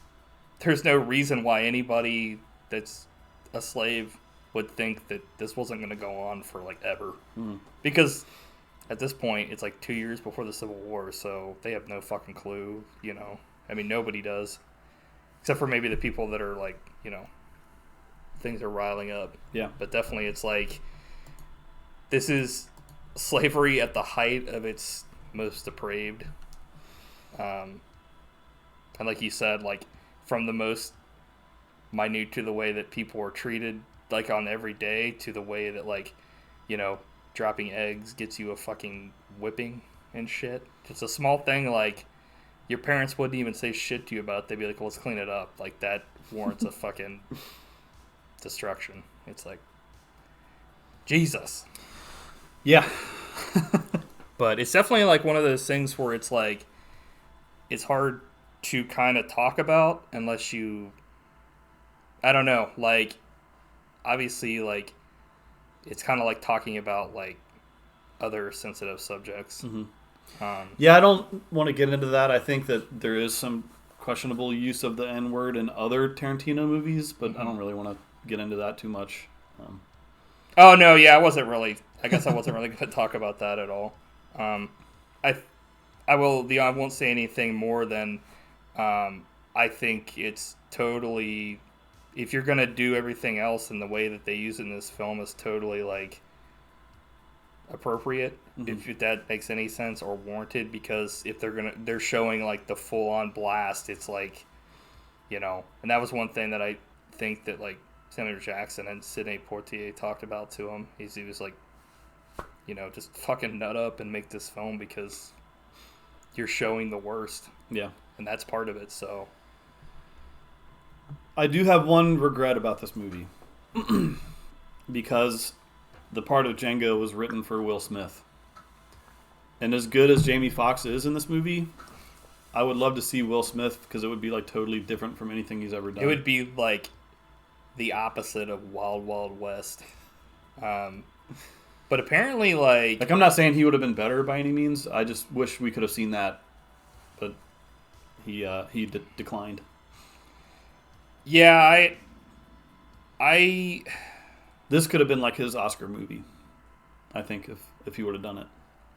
no reason why anybody that's a slave would think that this wasn't going to go on for like ever, because at this point it's like 2 years before the Civil War, so they have no fucking clue. I mean, nobody does, except for maybe the people that are like, things are riling up. Yeah, but definitely it's like this is slavery at the height of its most depraved, and like you said, like from the most minute to the way that people are treated like on every day, to the way that like dropping eggs gets you a fucking whipping and shit. It's a small thing like your parents wouldn't even say shit to you about. They'd be like, well, let's clean it up. Like that warrants a fucking destruction. It's like Jesus. Yeah. But it's definitely like one of those things where it's like it's hard to kind of talk about unless you, I don't know, like obviously like it's kind of like talking about like other sensitive subjects. Yeah, I don't want to get into that. I think that there is some questionable use of the N-word in other Tarantino movies, but I don't really want to get into that too much. Oh no, yeah, I guess I wasn't really going to talk about that at all. I won't say anything more than I think it's totally, if you're going to do everything else in the way that they use it in this film is totally like appropriate, if that makes any sense, or warranted, because if they're showing like the full on blast, it's like, and that was one thing that I think that like Senator Jackson and Sidney Poitier talked about to him. He was like, just fucking nut up and make this film because you're showing the worst. Yeah. And that's part of it, so. I do have one regret about this movie. Because the part of Django was written for Will Smith. And as good as Jamie Foxx is in this movie, I would love to see Will Smith, because it would be like totally different from anything he's ever done. It would be like the opposite of Wild Wild West. But apparently, like I'm not saying he would have been better by any means. I just wish we could have seen that, but he declined. Yeah, I. This could have been like his Oscar movie, I think, if he would have done it.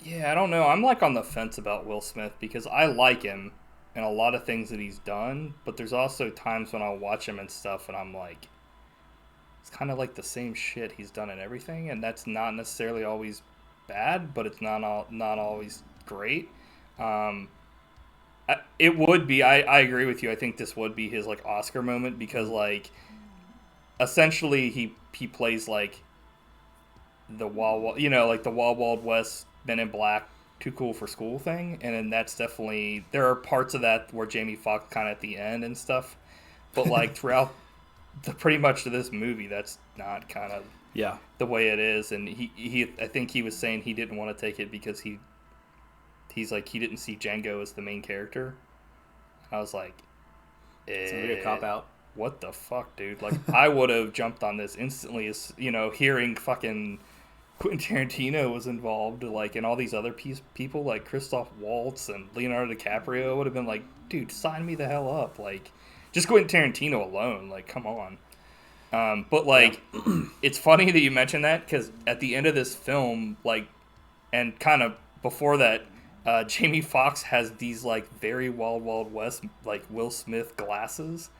Yeah, I don't know. I'm like on the fence about Will Smith because I like him and a lot of things that he's done, but there's also times when I'll watch him and stuff and I'm like, it's kind of like the same shit he's done in everything, and that's not necessarily always bad, but it's not always great. It would be. I agree with you. I think this would be his like Oscar moment because like essentially he plays like the Wild Wild West Men in Black Too Cool for School thing, and then that's definitely, there are parts of that where Jamie Foxx kind of at the end and stuff, but like throughout pretty much to this movie, that's not kind of the way it is. And he I think he was saying he didn't want to take it because he's like, he didn't see Django as the main character. I was like, it's like a cop out. What the fuck, dude? Like, I would have jumped on this instantly as, hearing fucking Quentin Tarantino was involved, like, and all these other people, like Christoph Waltz and Leonardo DiCaprio, would have been like, dude, sign me the hell up. Like, just Quentin Tarantino alone, like, come on. But, like, it's funny that you mentioned that, because at the end of this film, like, and kind of before that, Jamie Foxx has these, like, very Wild Wild West, like, Will Smith glasses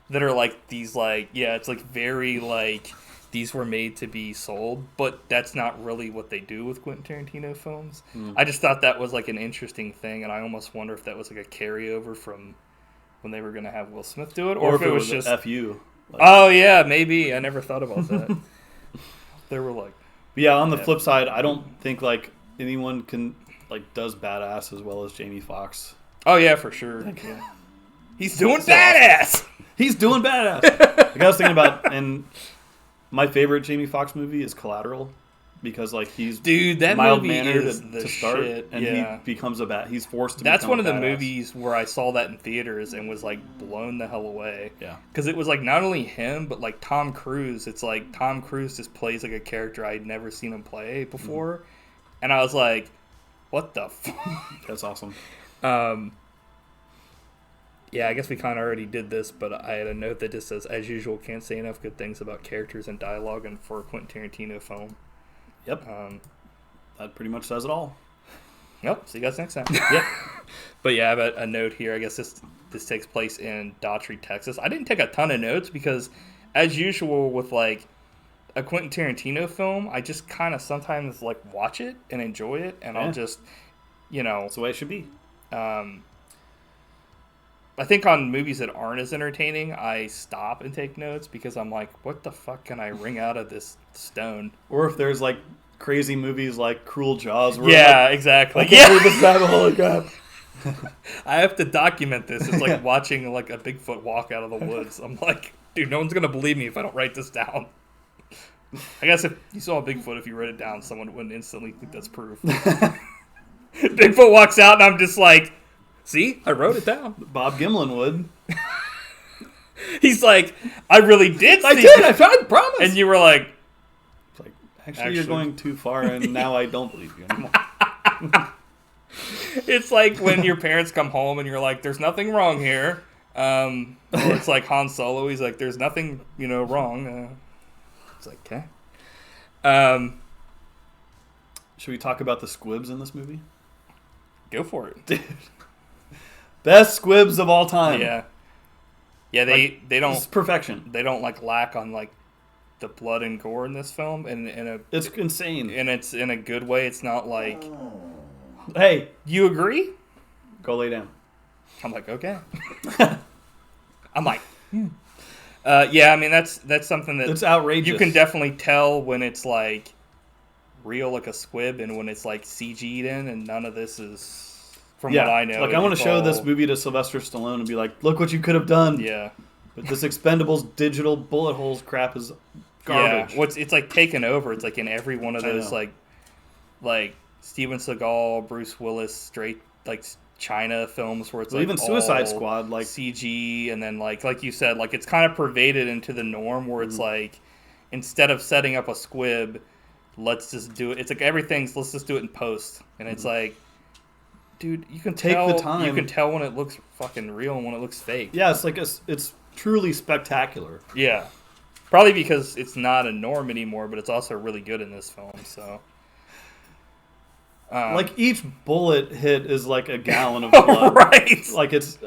that are, like, these, like, it's, like, very, like, these were made to be sold, but that's not really what they do with Quentin Tarantino films. I just thought that was, like, an interesting thing, and I almost wonder if that was, like, a carryover from when they were going to have Will Smith do it, or if it was just F.U. Like, oh, yeah, maybe. I never thought about that. They were like... But yeah, on the flip side, I don't think, like, anyone can, like, does badass as well as Jamie Foxx. Oh, yeah, for sure. Like, he's doing badass! He's doing badass! Like, I was thinking about, and my favorite Jamie Foxx movie is Collateral. Because, like, he's mild-mannered to start, shit. And he becomes he's forced to That's become one of the badass. movies where I saw that in theaters and was, like, blown the hell away. Yeah. Because it was, like, not only him, but, like, Tom Cruise. It's, like, Tom Cruise just plays, like, a character I'd never seen him play before. Mm-hmm. And I was like, what the fuck? That's awesome. Yeah, I guess we kind of already did this, but I had a note that just says, as usual, can't say enough good things about characters and dialogue and for a Quentin Tarantino film. Yep. That pretty much says it all. Yep. See you guys next time. Yep. But yeah, I have a note here. I guess this takes place in Daughtry, Texas. I didn't take a ton of notes because, as usual with like a Quentin Tarantino film, I just kind of sometimes like watch it and enjoy it, and I'll just, That's the way it should be. I think on movies that aren't as entertaining, I stop and take notes because I'm like, what the fuck can I wring out of this stone? Or if there's like crazy movies like Cruel Jaws. Where exactly. I can't believe this happened. Holy crap. I have to document this. It's like watching like a Bigfoot walk out of the woods. I'm like, dude, no one's going to believe me if I don't write this down. I guess if you saw a Bigfoot, if you wrote it down, someone wouldn't instantly think that's proof. Bigfoot walks out and I'm just like, see, I wrote it down. Bob Gimlin would. He's like, I really did. I tried, promise. And you were like, it's like, actually, you're going too far, and now I don't believe you anymore. It's like when your parents come home and you're like, there's nothing wrong here. Or it's like Han Solo. He's like, there's nothing, wrong. It's like, okay. Should we talk about the squibs in this movie? Go for it. Dude. Best squibs of all time. Yeah. Yeah, they don't... It's perfection. They don't, like, lack on, like, the blood and gore in this film. It's insane. And it's in a good way. It's not like... Hey. You agree? Go lay down. I'm like, okay. I'm like... yeah, I mean, that's something that... It's outrageous. You can definitely tell when it's, like, real, like a squib, and when it's, like, CG'd in, and none of this is... From what I know. Like, I want to show this movie to Sylvester Stallone and be like, look what you could have done. Yeah. But this Expendables digital bullet holes crap is garbage. Yeah. It's like taken over. It's like in every one of those, like Steven Seagal, Bruce Willis, straight, like, China films where it's like even Suicide Squad, like CG, and then like you said, like it's kind of pervaded into the norm where it's like, instead of setting up a squib, let's just do it. It's like let's just do it in post. And it's like, dude, you can take the time. You can tell when it looks fucking real and when it looks fake. Yeah, it's like it's truly spectacular. Yeah, probably because it's not a norm anymore, but it's also really good in this film. So, like each bullet hit is like a gallon of blood. Right? Like it's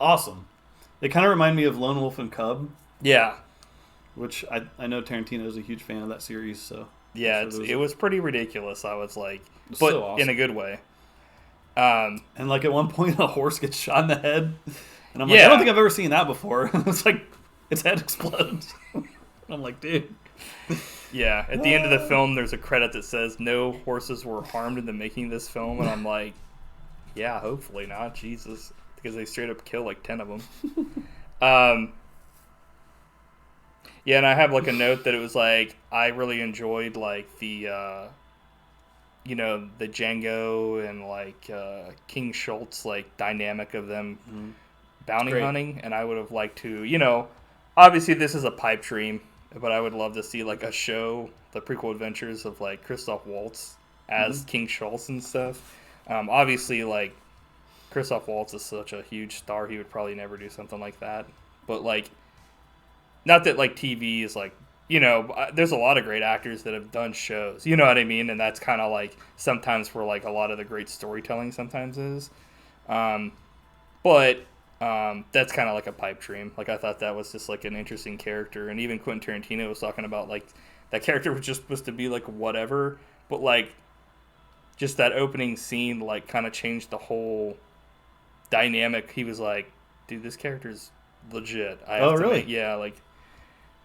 awesome. It kind of reminded me of Lone Wolf and Cub. Yeah, which I know Tarantino is a huge fan of that series. So yeah, it was pretty ridiculous. I was like, but so awesome. In a good way. And like at one point a horse gets shot in the head, and I'm like, I don't think I've ever seen that before. It's like its head explodes. I'm like, dude. Yeah, at the end of the film, there's a credit that says no horses were harmed in the making of this film, and I'm like, yeah, hopefully not, Jesus, because they straight up kill like 10 of them. Yeah, and I have like a note that it was like I really enjoyed like the. The Django and, like, King Shotz, like, dynamic of them bounty hunting. And I would have liked to, obviously this is a pipe dream, but I would love to see, like, a show, the prequel adventures of, like, Christoph Waltz as King Shotz and stuff. Obviously, like, Christoph Waltz is such a huge star, he would probably never do something like that. But, like, not that, like, TV is, like, there's a lot of great actors that have done shows, you know what I mean? And that's kind of like sometimes where like a lot of the great storytelling sometimes is. But that's kind of like a pipe dream. Like I thought that was just like an interesting character. And even Quentin Tarantino was talking about like that character was just supposed to be like whatever. But like just that opening scene like kind of changed the whole dynamic. He was like, dude, this character's legit. Really? Yeah, like,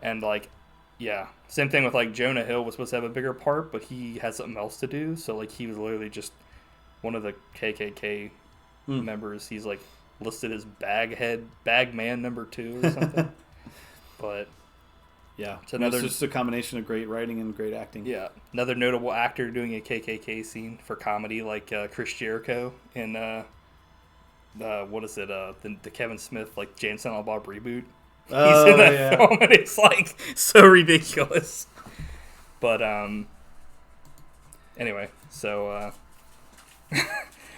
and like, yeah. Same thing with, like, Jonah Hill was supposed to have a bigger part, but he had something else to do. So, like, he was literally just one of the KKK members. He's, like, listed as bag man number 2 or something. But, yeah. It's just a combination of great writing and great acting. Yeah. Another notable actor doing a KKK scene for comedy, like Chris Jericho in, what is it, the Kevin Smith, like, Jay and Silent Bob reboot. He's in that film, and it's like so ridiculous. But anyway, so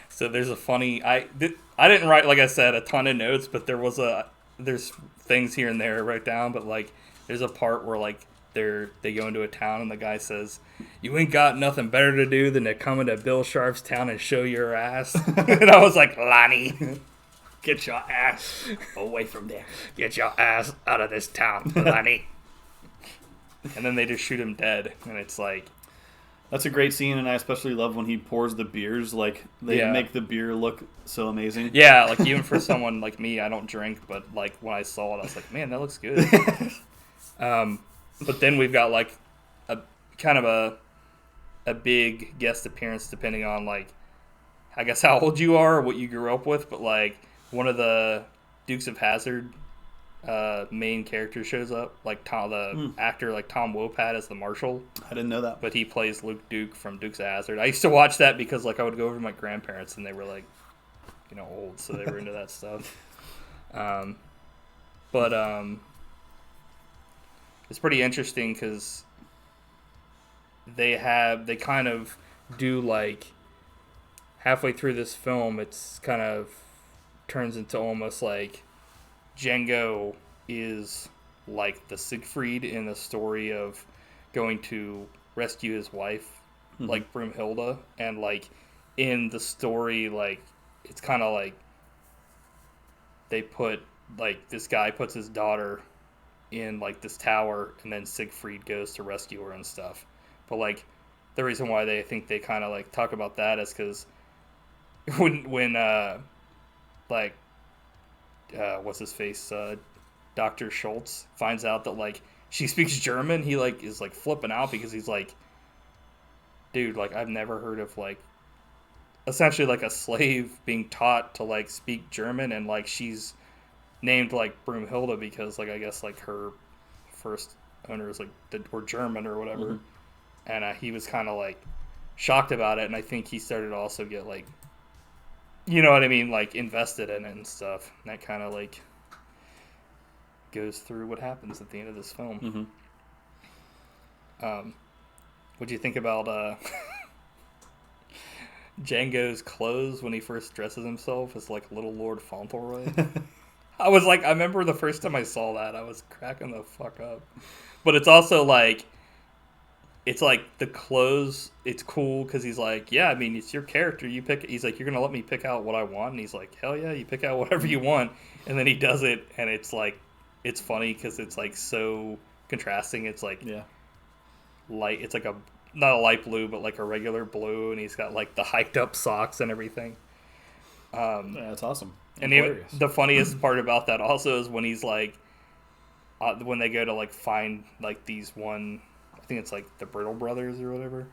so there's a funny. I didn't write, like I said, a ton of notes, but there's things here and there I wrote down. But like, there's a part where like they go into a town and the guy says, "You ain't got nothing better to do than to come into Bill Sharp's town and show your ass." And I was like, Lonnie. Get your ass away from there. Get your ass out of this town, Lenny. And then they just shoot him dead, and it's like... That's a great scene, and I especially love when he pours the beers. Like, they make the beer look so amazing. Yeah, like, even for someone like me, I don't drink, but, like, when I saw it, I was like, man, that looks good. But then we've got, like, a kind of a big guest appearance, depending on, like, I guess how old you are, or what you grew up with, but, like... One of the Dukes of Hazzard main characters shows up, like the actor, like Tom Wopat as the marshal. I didn't know that, but he plays Luke Duke from Dukes of Hazzard. I used to watch that because like I would go over to my grandparents and they were like, old, so they were into that stuff. But it's pretty interesting because they kind of do like halfway through this film, it's kind of turns into almost like Django is like the Siegfried in the story of going to rescue his wife, like Broomhilda, and like in the story, like it's kind of like they put like this guy puts his daughter in like this tower, and then Siegfried goes to rescue her and stuff. But like the reason why they think they kind of like talk about that is because when like what's his face Dr. Shotz finds out that like she speaks German, he like is like flipping out because he's like, dude, like I've never heard of like essentially like a slave being taught to like speak German, and like she's named like Broomhilda because like I guess like her first owners like were German or whatever, and he was kind of like shocked about it, and I think he started to also get like, you know what I mean, like invested in it and stuff, and that kind of like goes through what happens at the end of this film. What'd you think about Django's clothes when he first dresses himself as like Little Lord Fauntleroy? I was like, I remember the first time I saw that, I was cracking the fuck up. But it's also like, it's like the clothes, it's cool because he's like, yeah, I mean, it's your character. You pick. He's like, you're going to let me pick out what I want? And he's like, hell yeah, you pick out whatever you want. And then he does it, and it's like, it's funny because it's like so contrasting. It's like light, it's like not a light blue, but like a regular blue, and he's got like the hiked up socks and everything. Yeah, that's awesome. And the funniest part about that also is when he's like, when they go to like find like these one, I think it's like the Brittle Brothers or whatever.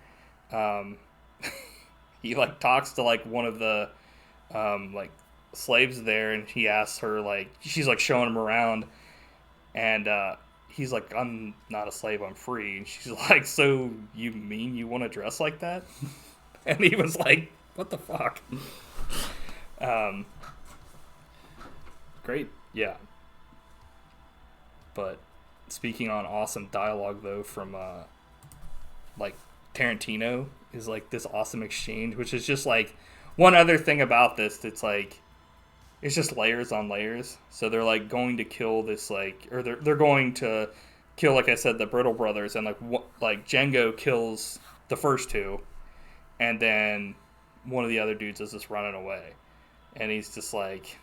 He like talks to like one of the like slaves there, and he asks her like, she's like showing him around, and he's like, I'm not a slave, I'm free. And she's like, so you mean you want to dress like that? And he was like, what the fuck? Great. Yeah. But speaking on awesome dialogue though from like Tarantino is like this awesome exchange, which is just like one other thing about this that's like, it's just layers on layers. So they're like going to kill this like, or they're going to kill, like I said, the Brittle Brothers, and like Django kills the first two, and then one of the other dudes is just running away, and he's just like,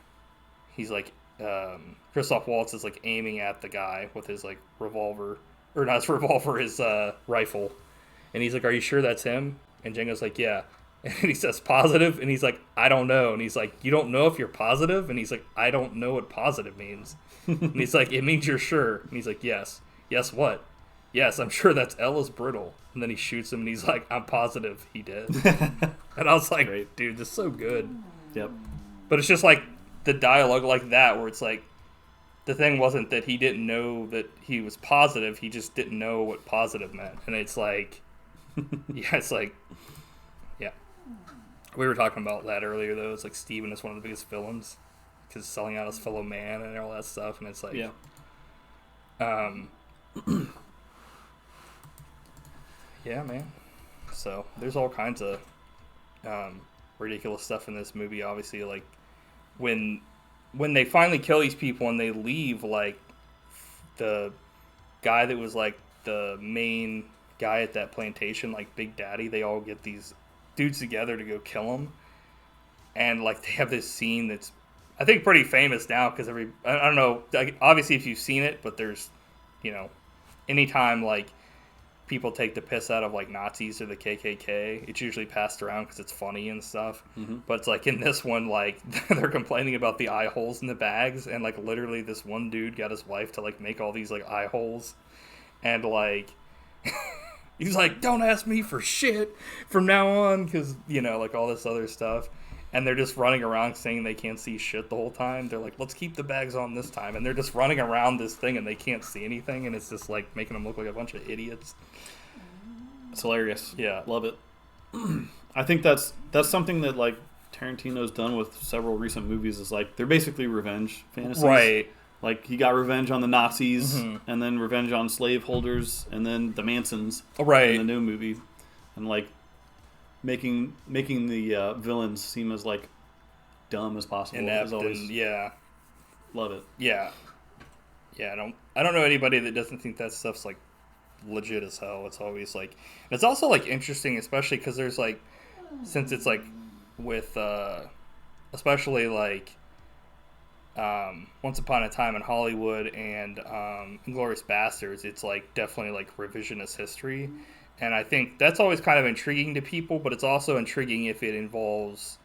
Christoph Waltz is like aiming at the guy with his like revolver, or not his revolver, his rifle, and he's like, are you sure that's him? And Django's like, yeah. And he says positive, and he's like, I don't know. And he's like, you don't know if you're positive? And he's like, I don't know what positive means. And he's like, it means you're sure. And he's like, yes. Yes, what? Yes, I'm sure that's Ellis Brittle. And then he shoots him, and he's like, I'm positive he did. And I was like, great, dude, this is so good. Yep. But it's just like the dialogue like that, where it's like, the thing wasn't that he didn't know that he was positive, he just didn't know what positive meant. And it's like, yeah, it's like, yeah. We were talking about that earlier, though. It's like Steven is one of the biggest villains because selling out his fellow man and all that stuff. And it's like, yeah. Yeah, man. So there's all kinds of ridiculous stuff in this movie. Obviously, like when they finally kill these people and they leave, like the guy that was like the main guy at that plantation, like Big Daddy, they all get these dudes together to go kill him, and like they have this scene that's I think pretty famous now because I don't know, like, obviously if you've seen it, but there's, you know, anytime like people take the piss out of like Nazis or the KKK, it's usually passed around because it's funny and stuff. But it's like in this one, like they're complaining about the eye holes in the bags, and like literally this one dude got his wife to like make all these like eye holes, and like he's like, don't ask me for shit from now on, because, you know, like all this other stuff. And they're just running around saying they can't see shit the whole time. They're like, let's keep the bags on this time. And they're just running around this thing and they can't see anything. And it's just like making them look like a bunch of idiots. It's hilarious. Yeah. Love it. I think that's something that like Tarantino's done with several recent movies, is like they're basically revenge fantasies. Right. Like he got revenge on the Nazis, and then revenge on slaveholders, and then the Mansons in the new movie. And like making the villains seem as like dumb as possible. Inept, always, and yeah, love it. Yeah, I don't know anybody that doesn't think that stuff's like legit as hell. It's always like, and it's also like interesting, especially because there's like, since it's like with especially like Once Upon a Time in Hollywood and Inglourious Bastards, it's like definitely like revisionist history, and I think that's always kind of intriguing to people, but it's also intriguing if it involves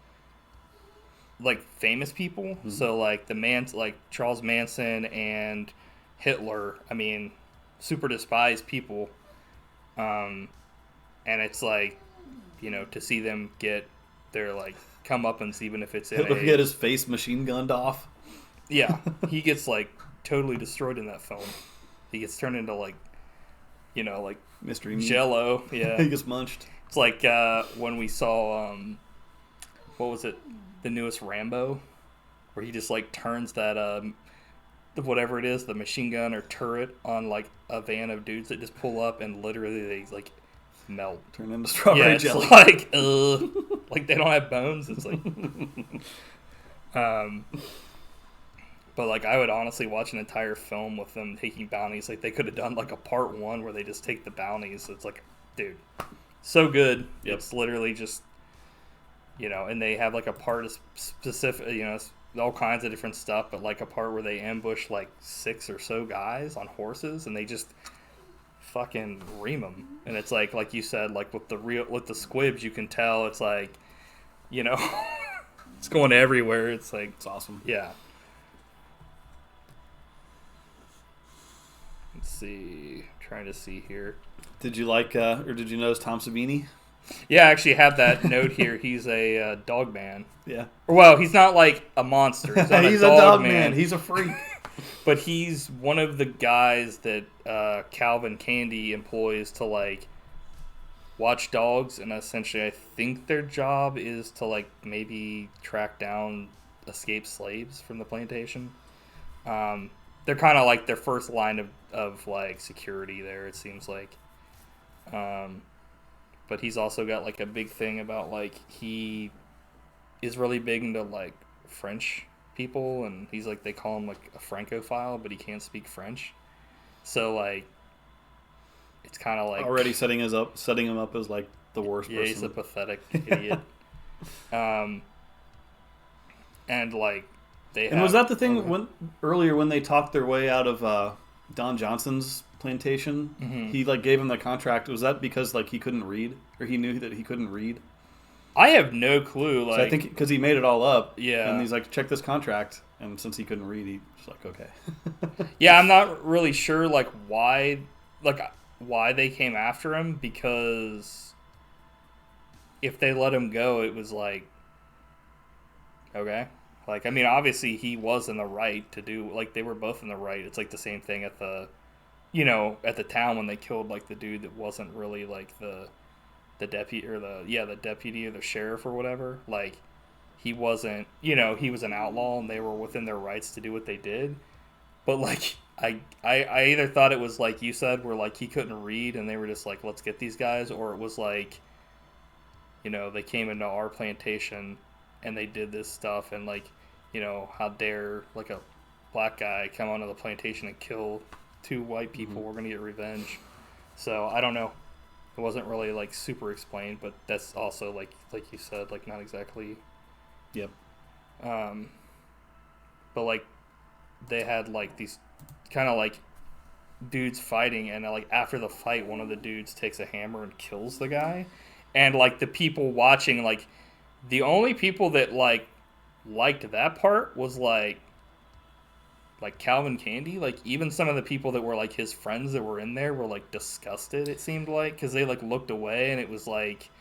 like famous people. Mm-hmm. So like like Charles Manson and Hitler, I mean, super despised people, and it's like, you know, to see them get their like comeuppance, even if it's in Hitler get his face machine gunned off. Yeah, he gets like totally destroyed in that film. He gets turned into like, you know, like mystery Jello. Yeah, he gets munched. It's like when we saw what was it, the newest Rambo, where he just like turns that whatever it is, the machine gun or turret on like a van of dudes that just pull up and literally they like melt, turn into strawberry jelly. Like like they don't have bones. It's like but like I would honestly watch an entire film with them taking bounties. Like they could have done like a part 1 where they just take the bounties. It's like, dude, so good. Yep. It's literally just, you know, and they have like a part specific, you know, all kinds of different stuff, but like a part where they ambush like 6 or so guys on horses and they just fucking ream them. And it's like you said, like with the squibs, you can tell it's like, you know, it's going everywhere. It's like, it's awesome. Yeah. Let's see. I'm trying to see here. Did you like, or did you notice Tom Savini? Yeah, I actually have that note here. He's a dog man. Yeah. Well, he's not like a monster. He's not he's a dog man. He's a freak. But he's one of the guys that Calvin Candy employs to like watch dogs, and essentially I think their job is to like maybe track down escaped slaves from the plantation. They're kind of like their first line of like security there, it seems like. But he's also got like a big thing about like he is really big into like French people, and he's like, they call him like a Francophile, but he can't speak French. So like it's kind of like already setting him up as like the worst person. He's a pathetic idiot. And like and was that the thing when they talked their way out of Don Johnson's plantation? Mm-hmm. He like gave him the contract. Was that because like he couldn't read, or he knew that he couldn't read? I have no clue. Like, so I think because he made it all up. Yeah. And he's like, check this contract, and since he couldn't read, he's like, okay. Yeah, I'm not really sure like why they came after him, because if they let him go, it was like, okay. Like, I mean, obviously he was in the right to do, like, they were both in the right. It's like the same thing at the, you know, at the town when they killed like the dude that wasn't really like the deputy or the deputy or the sheriff or whatever. Like, he wasn't, you know, he was an outlaw and they were within their rights to do what they did. But like, I either thought it was like you said, where like he couldn't read and they were just like, let's get these guys, or it was like, you know, they came into our plantation and they did this stuff, and like, you know, how dare like a black guy come onto the plantation and kill 2 white people? Mm-hmm. We're gonna get revenge. So I don't know. It wasn't really like super explained, but that's also like you said, like not exactly. Yep. But like they had like these kind of like dudes fighting, and like after the fight, one of the dudes takes a hammer and kills the guy, and like the people watching, like the only people that like liked that part was like Calvin Candy. Like even some of the people that were like his friends that were in there were like disgusted, it seemed like, because they like looked away, and it was like,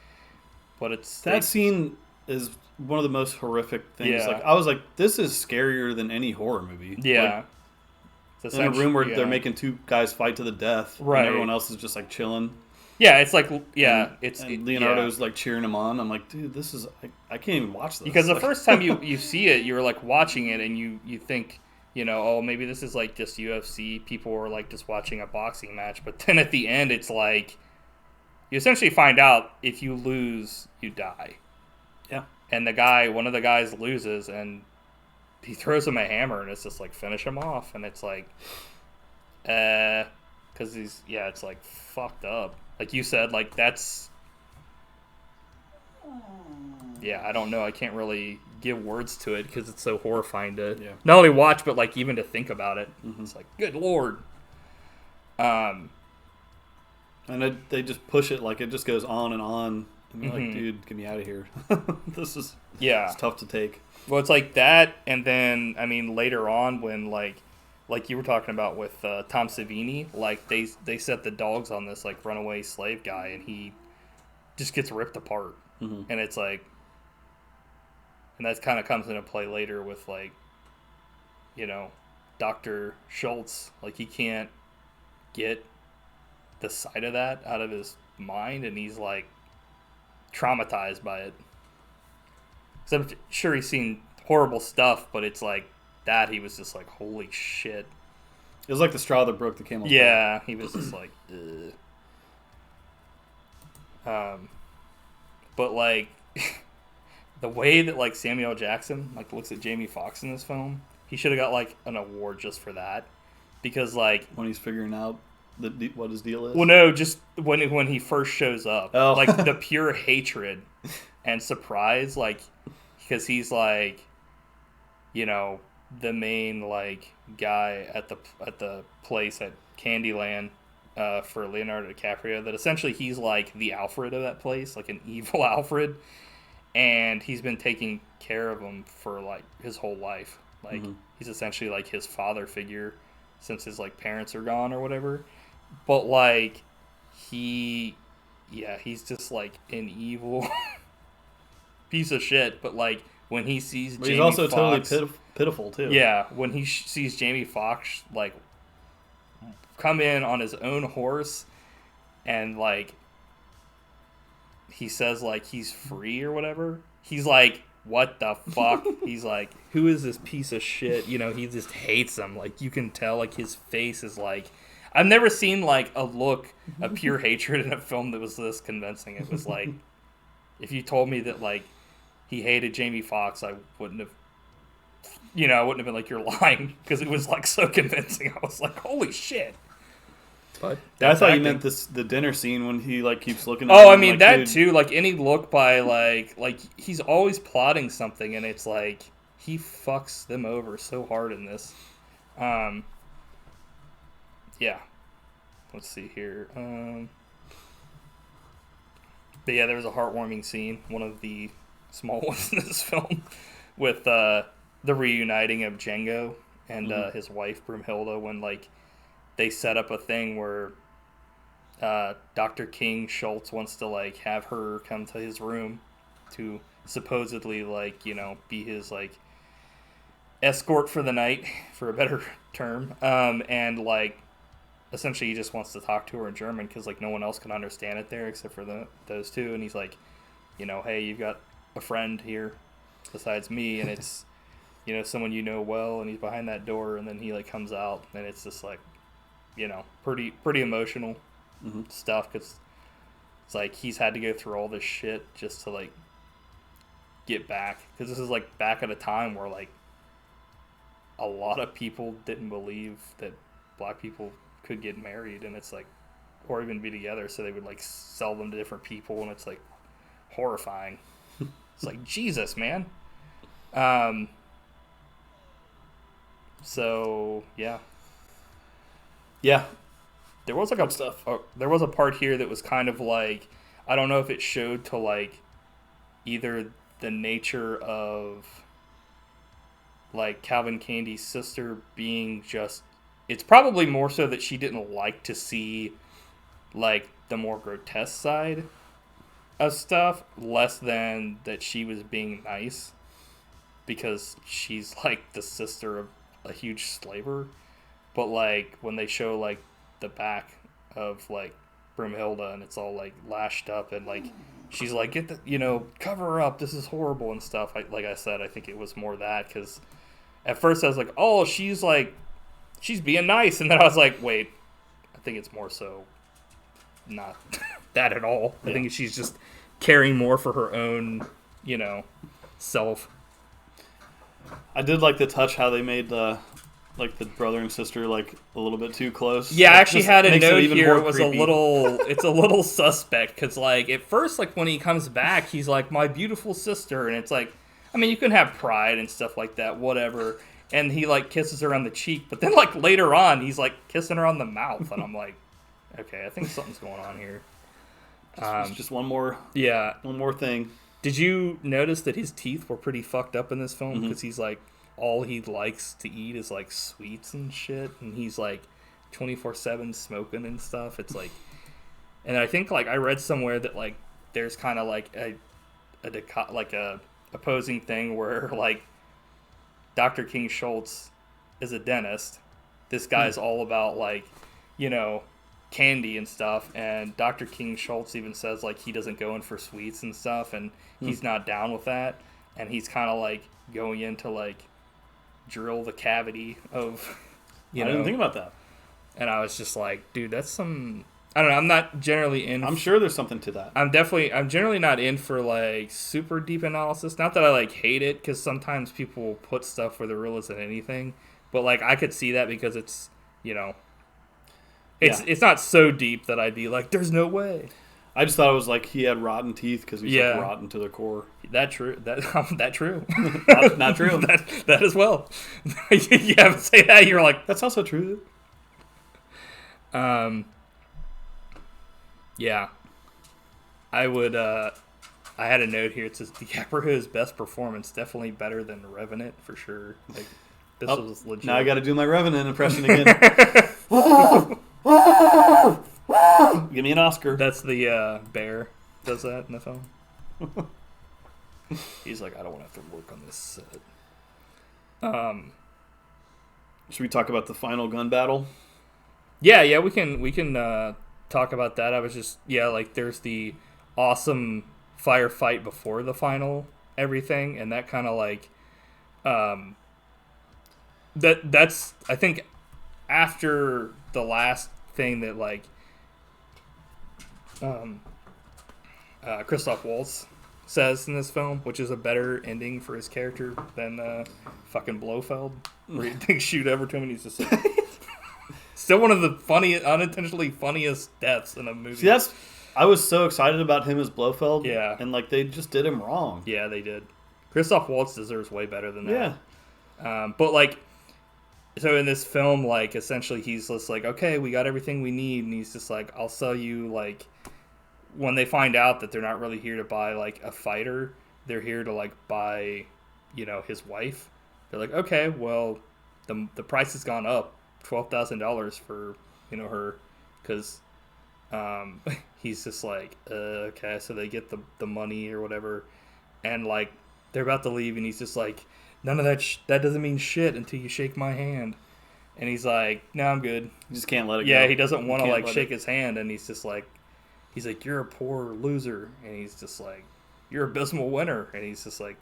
but it's that scene is one of the most horrific things. Yeah. Like I was like, this is scarier than any horror movie. Yeah. Like, in a room where they're making 2 guys fight to the death, right? And everyone else is just like chilling. Yeah, it's like, yeah, and Leonardo's like cheering him on. I'm like, dude, this is, I can't even watch this. Because the first time you see it, you're like watching it and you think, you know, oh, maybe this is like just UFC people, or like just watching a boxing match. But then at the end, it's like, you essentially find out if you lose, you die. Yeah. And one of the guys loses, and he throws him a hammer, and it's just like, finish him off. And it's like, because because it's like fucked up. Like you said, like that's. Yeah, I don't know. I can't really give words to it because it's so horrifying to not only watch, but like even to think about it. Mm-hmm. It's like, good lord. And they just push it like it just goes on and on. And you're like, dude, get me out of here. This is it's tough to take. Well, it's like that, and then I mean later on when like you were talking about with Tom Savini, like they set the dogs on this like runaway slave guy, and he just gets ripped apart, and it's like. And that kind of comes into play later with, like, you know, Dr. Shotz. Like, he can't get the side of that out of his mind, and he's, like, traumatized by it. So I'm sure he's seen horrible stuff, but it's like that he was just like, holy shit. It was like the straw that broke the camel's back. Yeah, he was just like, ugh. But, like... The way that, like, Samuel L. Jackson, like, looks at Jamie Foxx in this film, he should have got, like, an award just for that. Because, like... When he's figuring out what his deal is? Well, no, just when he first shows up. Oh. Like, the pure hatred and surprise, like, because he's, like, you know, the main, like, guy at the place at Candyland for Leonardo DiCaprio, that essentially he's, like, the Alfred of that place, like, an evil Alfred. And he's been taking care of him for, like, his whole life. Like, he's essentially, like, his father figure since his, like, parents are gone or whatever. But, like, he's just, like, an evil piece of shit. But, like, when he sees Jamie Foxx... He's also totally pitiful, too. Yeah, when he sees Jamie Foxx, like, come in on his own horse and, like... He says, like, he's free or whatever. He's like, what the fuck? He's like, who is this piece of shit? You know, he just hates him. Like, you can tell, like, his face is like... I've never seen, like, a look of pure hatred in a film that was this convincing. It was like, if you told me that, like, he hated Jamie Foxx, I wouldn't have... You know, I wouldn't have been like, you're lying. Because it was, like, so convincing. I was like, holy shit. But I thought you meant the dinner scene when he like keeps looking at him. I mean like, that dude. Too. Like any look by like he's always plotting something, and it's like he fucks them over so hard in this. Yeah. Let's see here. But yeah, there was a heartwarming scene, one of the small ones in this film, with the reuniting of Django and his wife Broomhilda when like. They set up a thing where Dr. King Shotz wants to like have her come to his room to supposedly like, you know, be his like escort for the night, for a better term. And like essentially he just wants to talk to her in German because like no one else can understand it there except for those two. And he's like, you know, hey, you've got a friend here besides me, and it's, you know, someone you know well, and he's behind that door, and then he like comes out, and it's just like, you know, pretty emotional stuff, because it's like he's had to go through all this shit just to like get back, because this is like back at a time where like a lot of people didn't believe that black people could get married, and it's like, or even be together, so they would like sell them to different people, and it's like horrifying. It's like, Jesus, man. So yeah. There was like there was a part here that was kind of like, I don't know if it showed to like either the nature of like Calvin Candy's sister being just, it's probably more so that she didn't like to see like the more grotesque side of stuff, less than that she was being nice because she's like the sister of a huge slaver. But like when they show like the back of like Broomhilda and it's all like lashed up and like she's like, get the, you know, cover her up, this is horrible and stuff. Like I said, I think it was more that, because at first I was like, oh, she's being nice, and then I was like, wait, I think it's more so not that at all. I think she's just caring more for her own, you know, self. I did like the touch how they made like the brother and sister like a little bit too close. Yeah, I actually had a makes it note even here. more It was creepy. it's a little suspect because like at first, like when he comes back, he's like my beautiful sister, and it's like, I mean, you can have pride and stuff like that, whatever. And he like kisses her on the cheek, but then like later on, he's like kissing her on the mouth, and I'm like, okay, I think something's going on here. Just one more thing. Did you notice that his teeth were pretty fucked up in this film? Because he's like, all he likes to eat is like sweets and shit, and he's like 24/7 smoking and stuff. It's like, and I think like I read somewhere that like there's kind of like a opposing thing where like Dr. King Schultz is a dentist. This guy's all about like, candy and stuff, and Dr. King Schultz even says like he doesn't go in for sweets and stuff, and he's not down with that, and he's kind of like going in to like drill the cavity of, I didn't think about that. And I was just like, dude, that's some, I don't know, I'm not generally in. I'm sure there's something to that. I'm generally not in for like super deep analysis. Not that I like hate it, because sometimes people will put stuff where there really isn't anything, but like I could see that because it's, it's not so deep that I'd be like, there's no way. I just thought it was like he had rotten teeth because he's like rotten to the core. That true. That true. Not true. that as well. You have to say that. You're like, that's also true. Yeah. I would. I had a note here. It says DiCaprio's best performance, definitely better than Revenant for sure. Like this was legit. Now I got to do my Revenant impression again. Give me an Oscar. That's the bear does that in the film. He's like, I don't want to have to work on this set. Should we talk about the final gun battle? Yeah, we can talk about that. I was just like there's the awesome firefight before the final everything, and that kind of like that's I think after the last thing that like Christoph Waltz says in this film, which is a better ending for his character than fucking Blofeld, where he shoot over to him and he's just like still one of the unintentionally funniest deaths in a movie. See, I was so excited about him as Blofeld. Yeah. And like they just did him wrong. Yeah, they did. Christoph Waltz deserves way better than that. Yeah. But like, so in this film, like essentially he's just like, okay, we got everything we need, and he's just like, I'll sell you like. When they find out that they're not really here to buy like a fighter, they're here to like buy, his wife. They're like, okay, well, the price has gone up $12,000 for her, because he's just like, okay, so they get the money or whatever, and like they're about to leave, and he's just like, none of that that doesn't mean shit until you shake my hand, and he's like, no, I'm good. You just can't let it go. Yeah, he doesn't want to like shake his hand, and he's just like. He's like, you're a poor loser. And he's just like, you're a abysmal winner. And he's just like,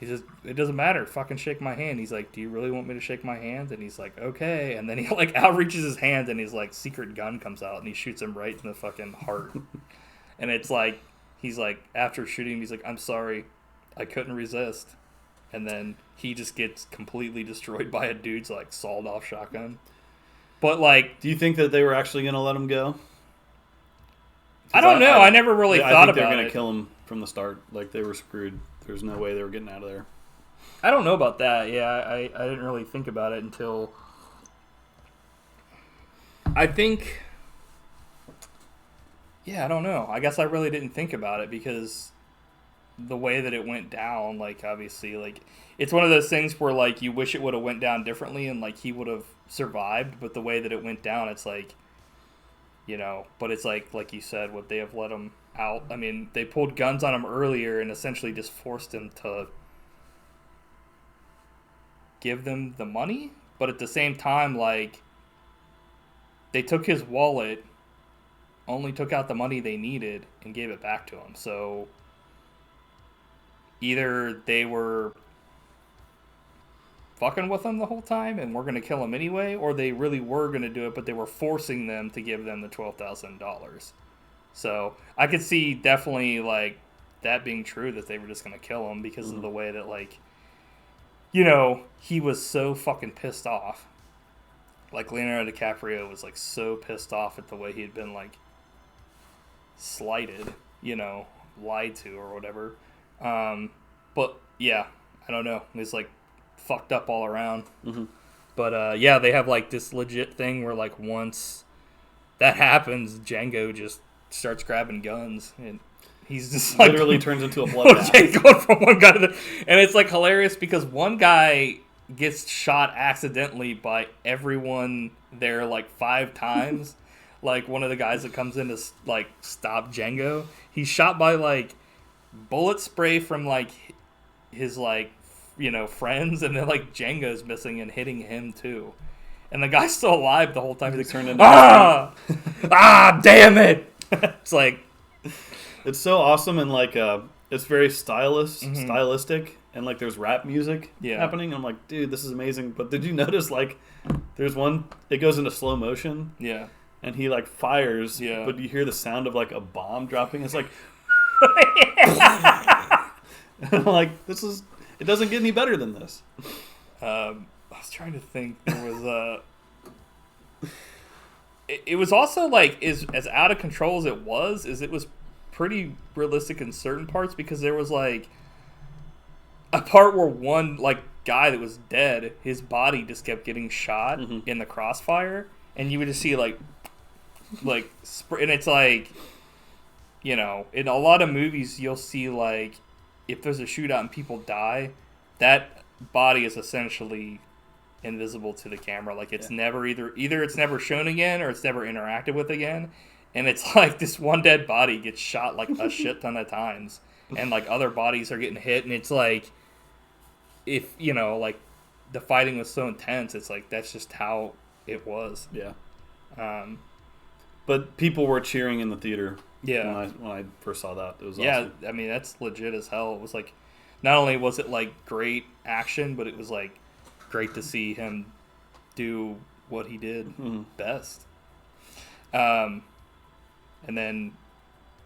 it doesn't matter. Fucking shake my hand. He's like, do you really want me to shake my hand? And he's like, okay. And then he like outreaches his hand and his like secret gun comes out and he shoots him right in the fucking heart. And it's like, he's like, after shooting him, he's like, I'm sorry. I couldn't resist. And then he just gets completely destroyed by a dude's like sawed off shotgun. But like, do you think that they were actually going to let him go? I don't know. I never really thought about it. I think they were going to kill him from the start. Like, they were screwed. There's no way they were getting out of there. I don't know about that. Yeah, I didn't really think about it until... I think... Yeah, I don't know. I guess I really didn't think about it because the way that it went down, like, obviously, like... It's one of those things where, like, you wish it would have went down differently and, like, he would have survived. But the way that it went down, it's like... but it's like you said, would they have let him out? I mean, they pulled guns on him earlier and essentially just forced him to give them the money. But at the same time, like, they took his wallet, only took out the money they needed, and gave it back to him. So either they were fucking with him the whole time and we're going to kill him anyway, or they really were going to do it, but they were forcing them to give them the $12,000. So I could see definitely like that being true, that they were just going to kill him because of the way that like, he was so fucking pissed off. Like, Leonardo DiCaprio was, like, so pissed off at the way he had been, like, slighted, lied to or whatever. But, yeah, I don't know. It was, like, fucked up all around. Mm-hmm. But, yeah, they have, like, this legit thing where, like, once that happens, Django just starts grabbing guns, and he's just, like... Literally turns into a bloodbath. Going from one guy to the... And it's, like, hilarious because one guy gets shot accidentally by everyone there, like, 5 times. Like, one of the guys that comes in to, like, stop Django, he's shot by, like, bullet spray from, like, his, like, friends, and then, like, Django's missing and hitting him, too. And the guy's still alive the whole time. He's turned into damn it! It's like... It's so awesome, and, like, it's very stylistic, and, like, there's rap music happening, and I'm like, dude, this is amazing. But did you notice, like, there's one, it goes into slow motion, and he, like, fires, but you hear the sound of, like, a bomb dropping. It's like... And I'm like, it doesn't get any better than this. I was trying to think. There was it was also, like, as out of control as it was pretty realistic in certain parts, because there was, like, a part where one, like, guy that was dead, his body just kept getting shot in the crossfire, and you would just see, like, and it's like, in a lot of movies you'll see, like, if there's a shootout and people die, that body is essentially invisible to the camera. Like, it's never either it's never shown again or it's never interacted with again. And it's like this one dead body gets shot, like, a shit ton of times, and, like, other bodies are getting hit, and it's like, if like, the fighting was so intense, it's like that's just how it was. But people were cheering in the theater. When I first saw that, it was awesome. I mean, that's legit as hell. It was like, not only was it, like, great action, but it was, like, great to see him do what he did best. And then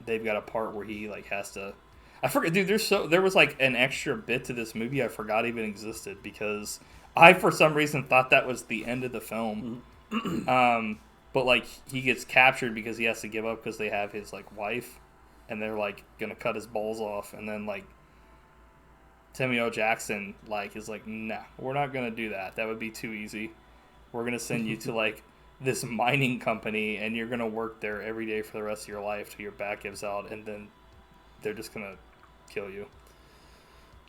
they've got a part where he, like, has to... I forget, dude, there was, like, an extra bit to this movie I forgot even existed, because I, for some reason, thought that was the end of the film. But, like, he gets captured because he has to give up because they have his, like, wife, and they're, like, gonna cut his balls off, and then, like, Samuel Jackson, like, is like, nah, we're not gonna do that. That would be too easy. We're gonna send you to, like, this mining company, and you're gonna work there every day for the rest of your life till your back gives out, and then they're just gonna kill you.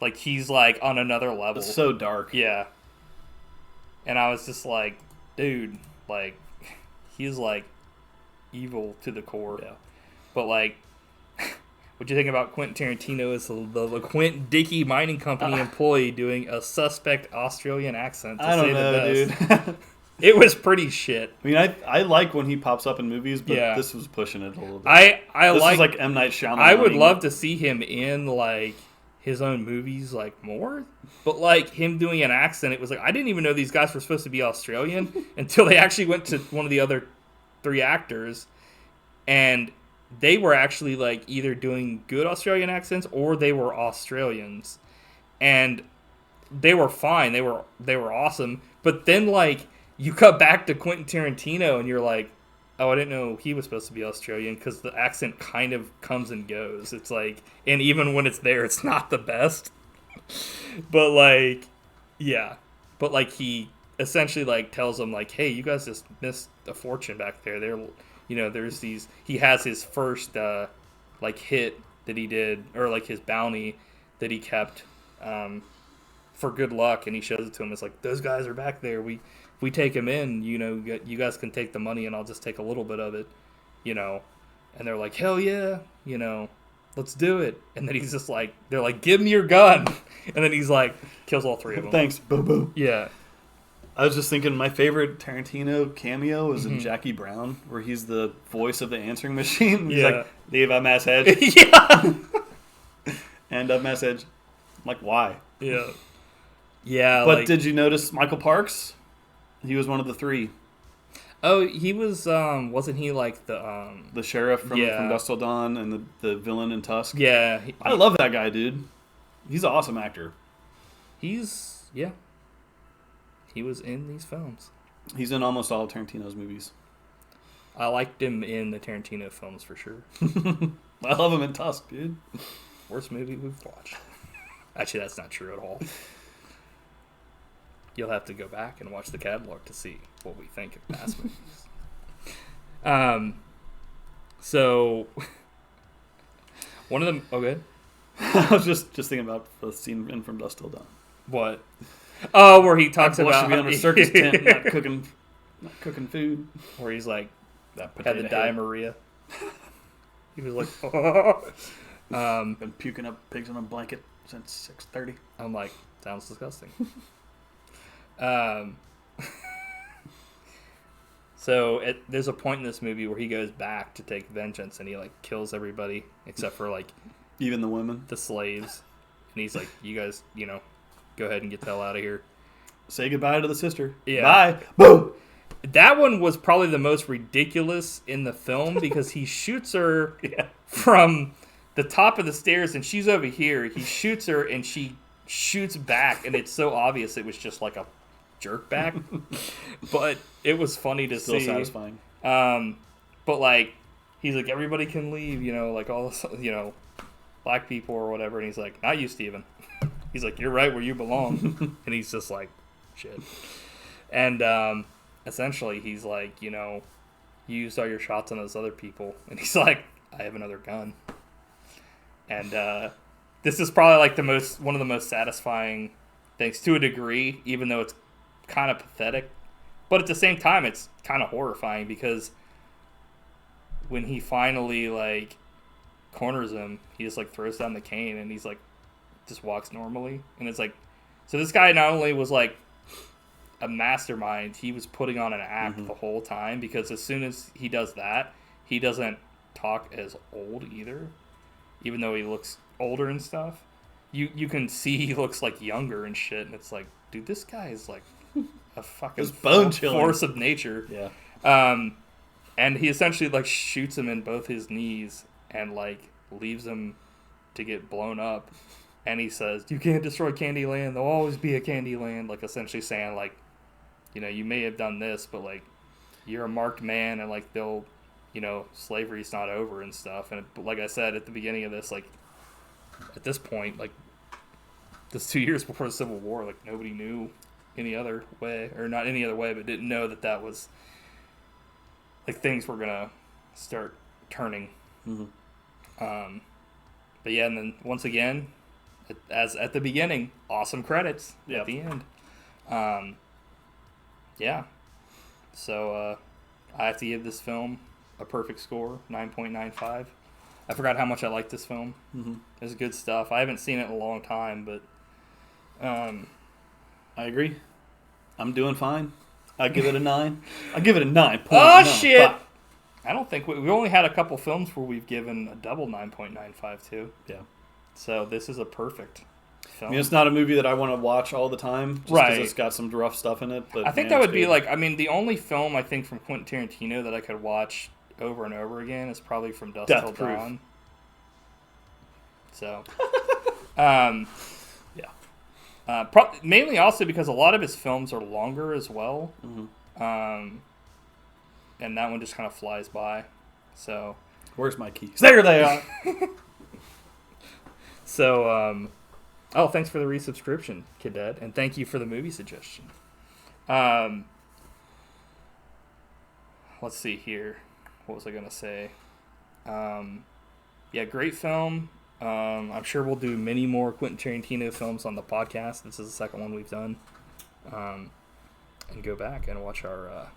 Like, he's, like, on another level. It's so dark. Yeah. And I was just like, dude, like, he's, like, evil to the core. Yeah. But, like, what do you think about Quentin Tarantino as the Quint Dickey Mining Company employee doing a suspect Australian accent? I don't know, dude. It was pretty shit. I mean, I like when he pops up in movies, but this was pushing it a little bit. This is like M. Night Shyamalan. I would love to see him in, like, his own movies, like, more. But, like, him doing an accent, it was like, I didn't even know these guys were supposed to be Australian until they actually went to one of the other 3 actors, and they were actually, like, either doing good Australian accents or they were Australians. And they were fine. They were awesome. But then, like, you cut back to Quentin Tarantino and you're like, oh, I didn't know he was supposed to be Australian, because the accent kind of comes and goes. It's like, and even when it's there, it's not the best. But, like, yeah. But, like, he essentially, like, tells them, like, hey, you guys just missed a fortune back there. There's these, he has his first, like, hit that he did, or, like, his bounty that he kept for good luck, and he shows it to him. It's like, those guys are back there. We take him in, you guys can take the money and I'll just take a little bit of it, and they're like, hell yeah, let's do it. And then he's just like, they're like, give me your gun. And then he's like, kills all 3 of them. Thanks, boo-boo. Yeah. I was just thinking, my favorite Tarantino cameo is in Jackie Brown, where he's the voice of the answering machine. He's like, leave a message. Yeah. And a message. I'm like, why? Yeah. Yeah. But did you notice Michael Parks? He was one of the 3. Oh, he was, wasn't he like the sheriff from Dusk Till Dawn and the villain in Tusk? Yeah. I love that guy, dude. He's an awesome actor. He's Yeah. He was in these films. He's in almost all of Tarantino's movies. I liked him in the Tarantino films for sure. I love him in Tusk, dude. Worst movie we've watched. Actually, that's not true at all. You'll have to go back and watch the catalog to see what we think of past movies. So, one of them... Oh, good. I was just thinking about the scene in From Dusk Till Dawn. What? Oh, where he talks That about... should be on a circus tent, not cooking food. Where he's like, that had the head. diarrhea. He was like, been puking up pigs on a blanket since 6:30. I'm like, sounds disgusting. So there's a point in this movie where he goes back to take vengeance and he like kills everybody except for like even the women, the slaves, and he's like, you guys, go ahead and get the hell out of here. Say goodbye to the sister. Yeah. Bye. Boom. That one was probably the most ridiculous in the film because he shoots her from the top of the stairs and she's over here. He shoots her and she shoots back, and it's so obvious it was just like a jerk back. But it was funny to see. Still satisfying. But like, he's like, everybody can leave, like all this, black people or whatever. And he's like, not you, Steven. He's like, you're right where you belong. And he's just like, shit. And essentially, he's like, you used all your shots on those other people. And he's like, I have another gun. And this is probably like one of the most satisfying things to a degree, even though it's kind of pathetic. But at the same time, it's kind of horrifying because when he finally like corners him, he just like throws down the cane and he's like just walks normally. And it's like, so this guy not only was like a mastermind, he was putting on an act the whole time, because as soon as he does that, he doesn't talk as old either, even though he looks older and stuff. You can see he looks like younger and shit, and it's like, dude, this guy is like a fucking force of nature. Yeah. And he essentially like shoots him in both his knees and like leaves him to get blown up. And he says, you can't destroy Candyland, there'll always be a Candyland, like essentially saying like, you may have done this, but like you're a marked man, and like they'll, slavery's not over and stuff. And like I said at the beginning of this, like at this point, like this 2 years before the Civil War, like nobody knew any other way, or not any other way, but didn't know that was like things were gonna start turning. But yeah, and then once again, as at the beginning, awesome credits at the end. Yeah. So I have to give this film a perfect score, 9.95. I forgot how much I liked this film. It's good stuff. I haven't seen it in a long time, but I agree. I'm doing fine. I give it a 9. I give it a 9. Oh shit! I don't think we only had a couple films where we've given a double 9.95 to. Yeah. So this is a perfect film. I mean, it's not a movie that I want to watch all the time, just because it's got some rough stuff in it. But I think that would be like, the only film I think from Quentin Tarantino that I could watch over and over again is probably From Dusk Till Dawn. So, mainly also because a lot of his films are longer as well. And that one just kind of flies by. So, where's my keys? There they are. So, thanks for the resubscription, Cadet, and thank you for the movie suggestion. Let's see here. What was I going to say? Great film. I'm sure we'll do many more Quentin Tarantino films on the podcast. This is the second one we've done. And go back and watch our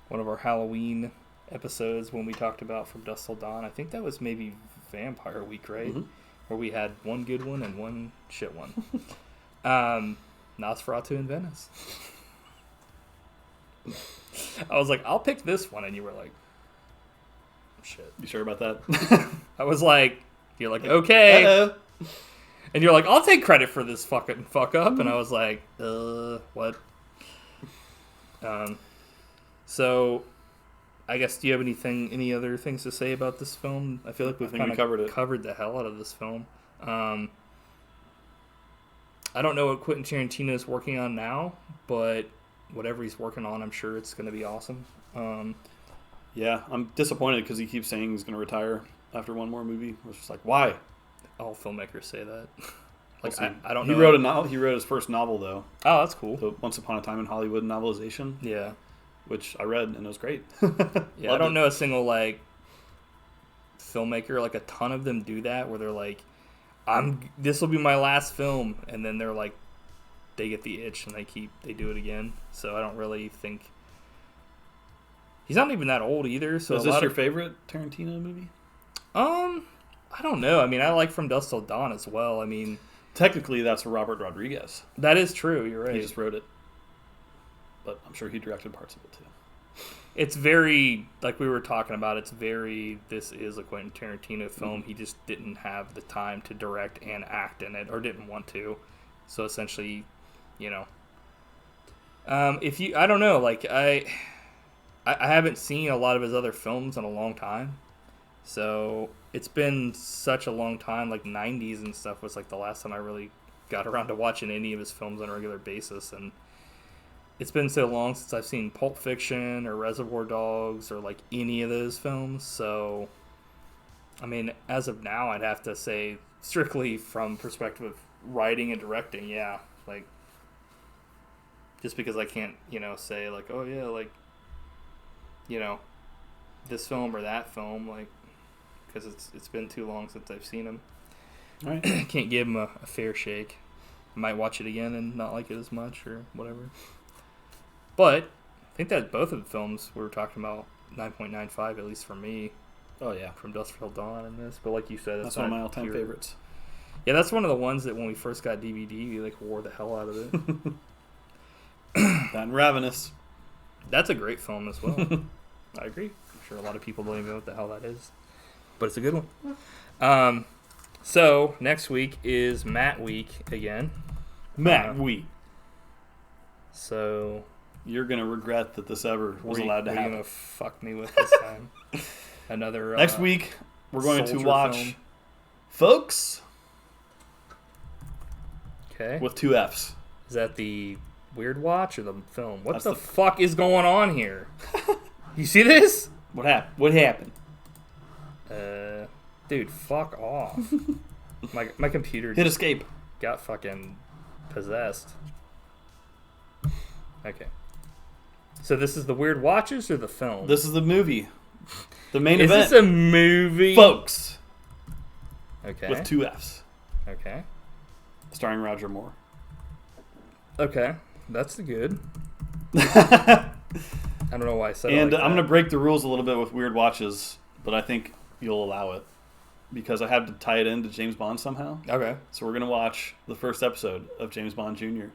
one of our Halloween episodes when we talked about From Dusk Till Dawn. I think that was maybe Vampire Week, right? Where we had one good one and one shit one. Nosferatu in Venice. I was like, I'll pick this one, and you were like, shit. You sure about that? I was like, you're like, okay. Uh-oh. And you're like, I'll take credit for this fucking fuck up. And I was like, what? So, I guess, do you have any other things to say about this film? I feel like we've kind of covered the hell out of this film. I don't know what Quentin Tarantino is working on now, but whatever he's working on, I'm sure it's going to be awesome. Yeah, I'm disappointed because he keeps saying he's going to retire after one more movie. It's just like, why? All filmmakers say that. Like, I don't know. He wrote a novel. He wrote his first novel, though. Oh, that's cool. The Once Upon a Time in Hollywood novelization. Yeah. Which I read, and it was great. Yeah, I don't know a single, like, filmmaker. Like, a ton of them do that, where they're like, this will be my last film. And then they're like, they get the itch, and they do it again. So I don't really think... He's not even that old either. So is this your favorite Tarantino movie? I don't know. I mean, I like From Dusk Till Dawn as well. I mean, technically, that's Robert Rodriguez. That is true. You're right. He just wrote it, but I'm sure he directed parts of it too. It's very, like we were talking about. It's very. This is a Quentin Tarantino film. Mm-hmm. He just didn't have the time to direct and act in it, or didn't want to. So essentially, you know, I don't know. Like I haven't seen a lot of his other films in a long time. So it's been such a long time, like 90s and stuff was like the last time I really got around to watching any of his films on a regular basis. And it's been so long since I've seen Pulp Fiction or Reservoir Dogs or like any of those films. So, I mean, as of now, I'd have to say strictly from perspective of writing and directing, yeah. Like, just because I can't, say like, oh yeah, like, this film or that film, like, because it's been too long since I've seen him. All right. Can't give him a fair shake. I might watch it again and not like it as much or whatever. But I think that both of the films we were talking about 9.95, at least for me. Oh yeah, From Dusk Till Dawn and this. But like you said, that's one of my all-time favorites. Yeah, that's one of the ones that when we first got DVD, we like wore the hell out of it. That and Ravenous. That's a great film as well. I agree. I'm sure a lot of people don't even know what the hell that is. But it's a good one. So, next week is Matt Week again. Matt Week. So... You're going to regret that this ever was allowed to happen. What are you going to fuck me with this time? Another... Next week, we're going to watch film. Folks. Okay. With 2 Fs. Is that the Weird Watch or the film? What the fuck is going on here? You see this? What happened? What happened? Dude, fuck off. My computer Hit escape. Got fucking possessed. Okay. So this is the Weird Watches or the film? This is the movie. The main event. Is this a movie? Folks. Okay. With 2 Fs. Okay. Starring Roger Moore. Okay. That's good. I don't know why I said it like that. I'm going to break the rules a little bit with Weird Watches, but I think you'll allow it. Because I had to tie it into James Bond somehow. Okay. So we're going to watch the first episode of James Bond Jr.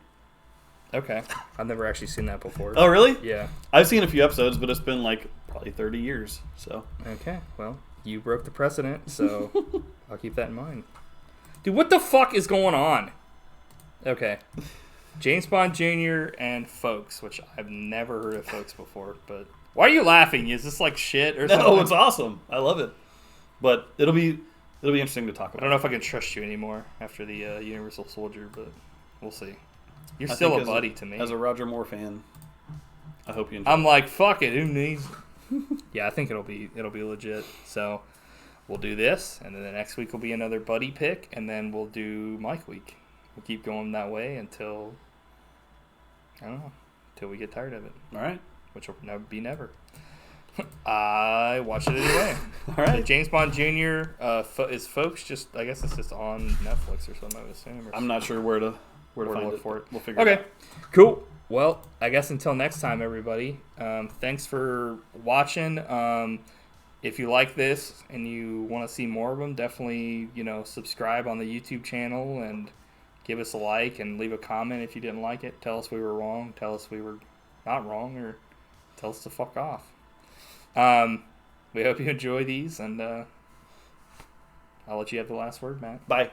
Okay. I've never actually seen that before. Oh, really? Yeah. I've seen a few episodes, but it's been like probably 30 years. So. Okay. Well, you broke the precedent, so I'll keep that in mind. Dude, what the fuck is going on? Okay. James Bond Jr. and Folks, which I've never heard of Folks before, but why are you laughing? Is this like shit or something? No, it's awesome. I love it. But it'll be interesting to talk about. I don't know if I can trust you anymore after the Universal Soldier, but we'll see. You're still a buddy to me. As a Roger Moore fan, I hope you enjoy. I'm like, fuck it, who needs? Yeah, I think it'll be legit. So we'll do this, and then the next week will be another buddy pick, and then we'll do Mike Week. We'll keep going that way until until we get tired of it. All right, which will never be never. I watched it anyway. All right. James Bond Jr. Is Folks just? I guess it's just on Netflix or something. I would assume. I'm not sure where to find look for it. We'll figure it out. Okay, cool. Well, I guess until next time, everybody. Thanks for watching. If you like this and you want to see more of them, definitely subscribe on the YouTube channel and give us a like and leave a comment if you didn't like it. Tell us we were wrong. Tell us we were not wrong, or tell us to fuck off. We hope you enjoy these, and I'll let you have the last word, Matt. Bye.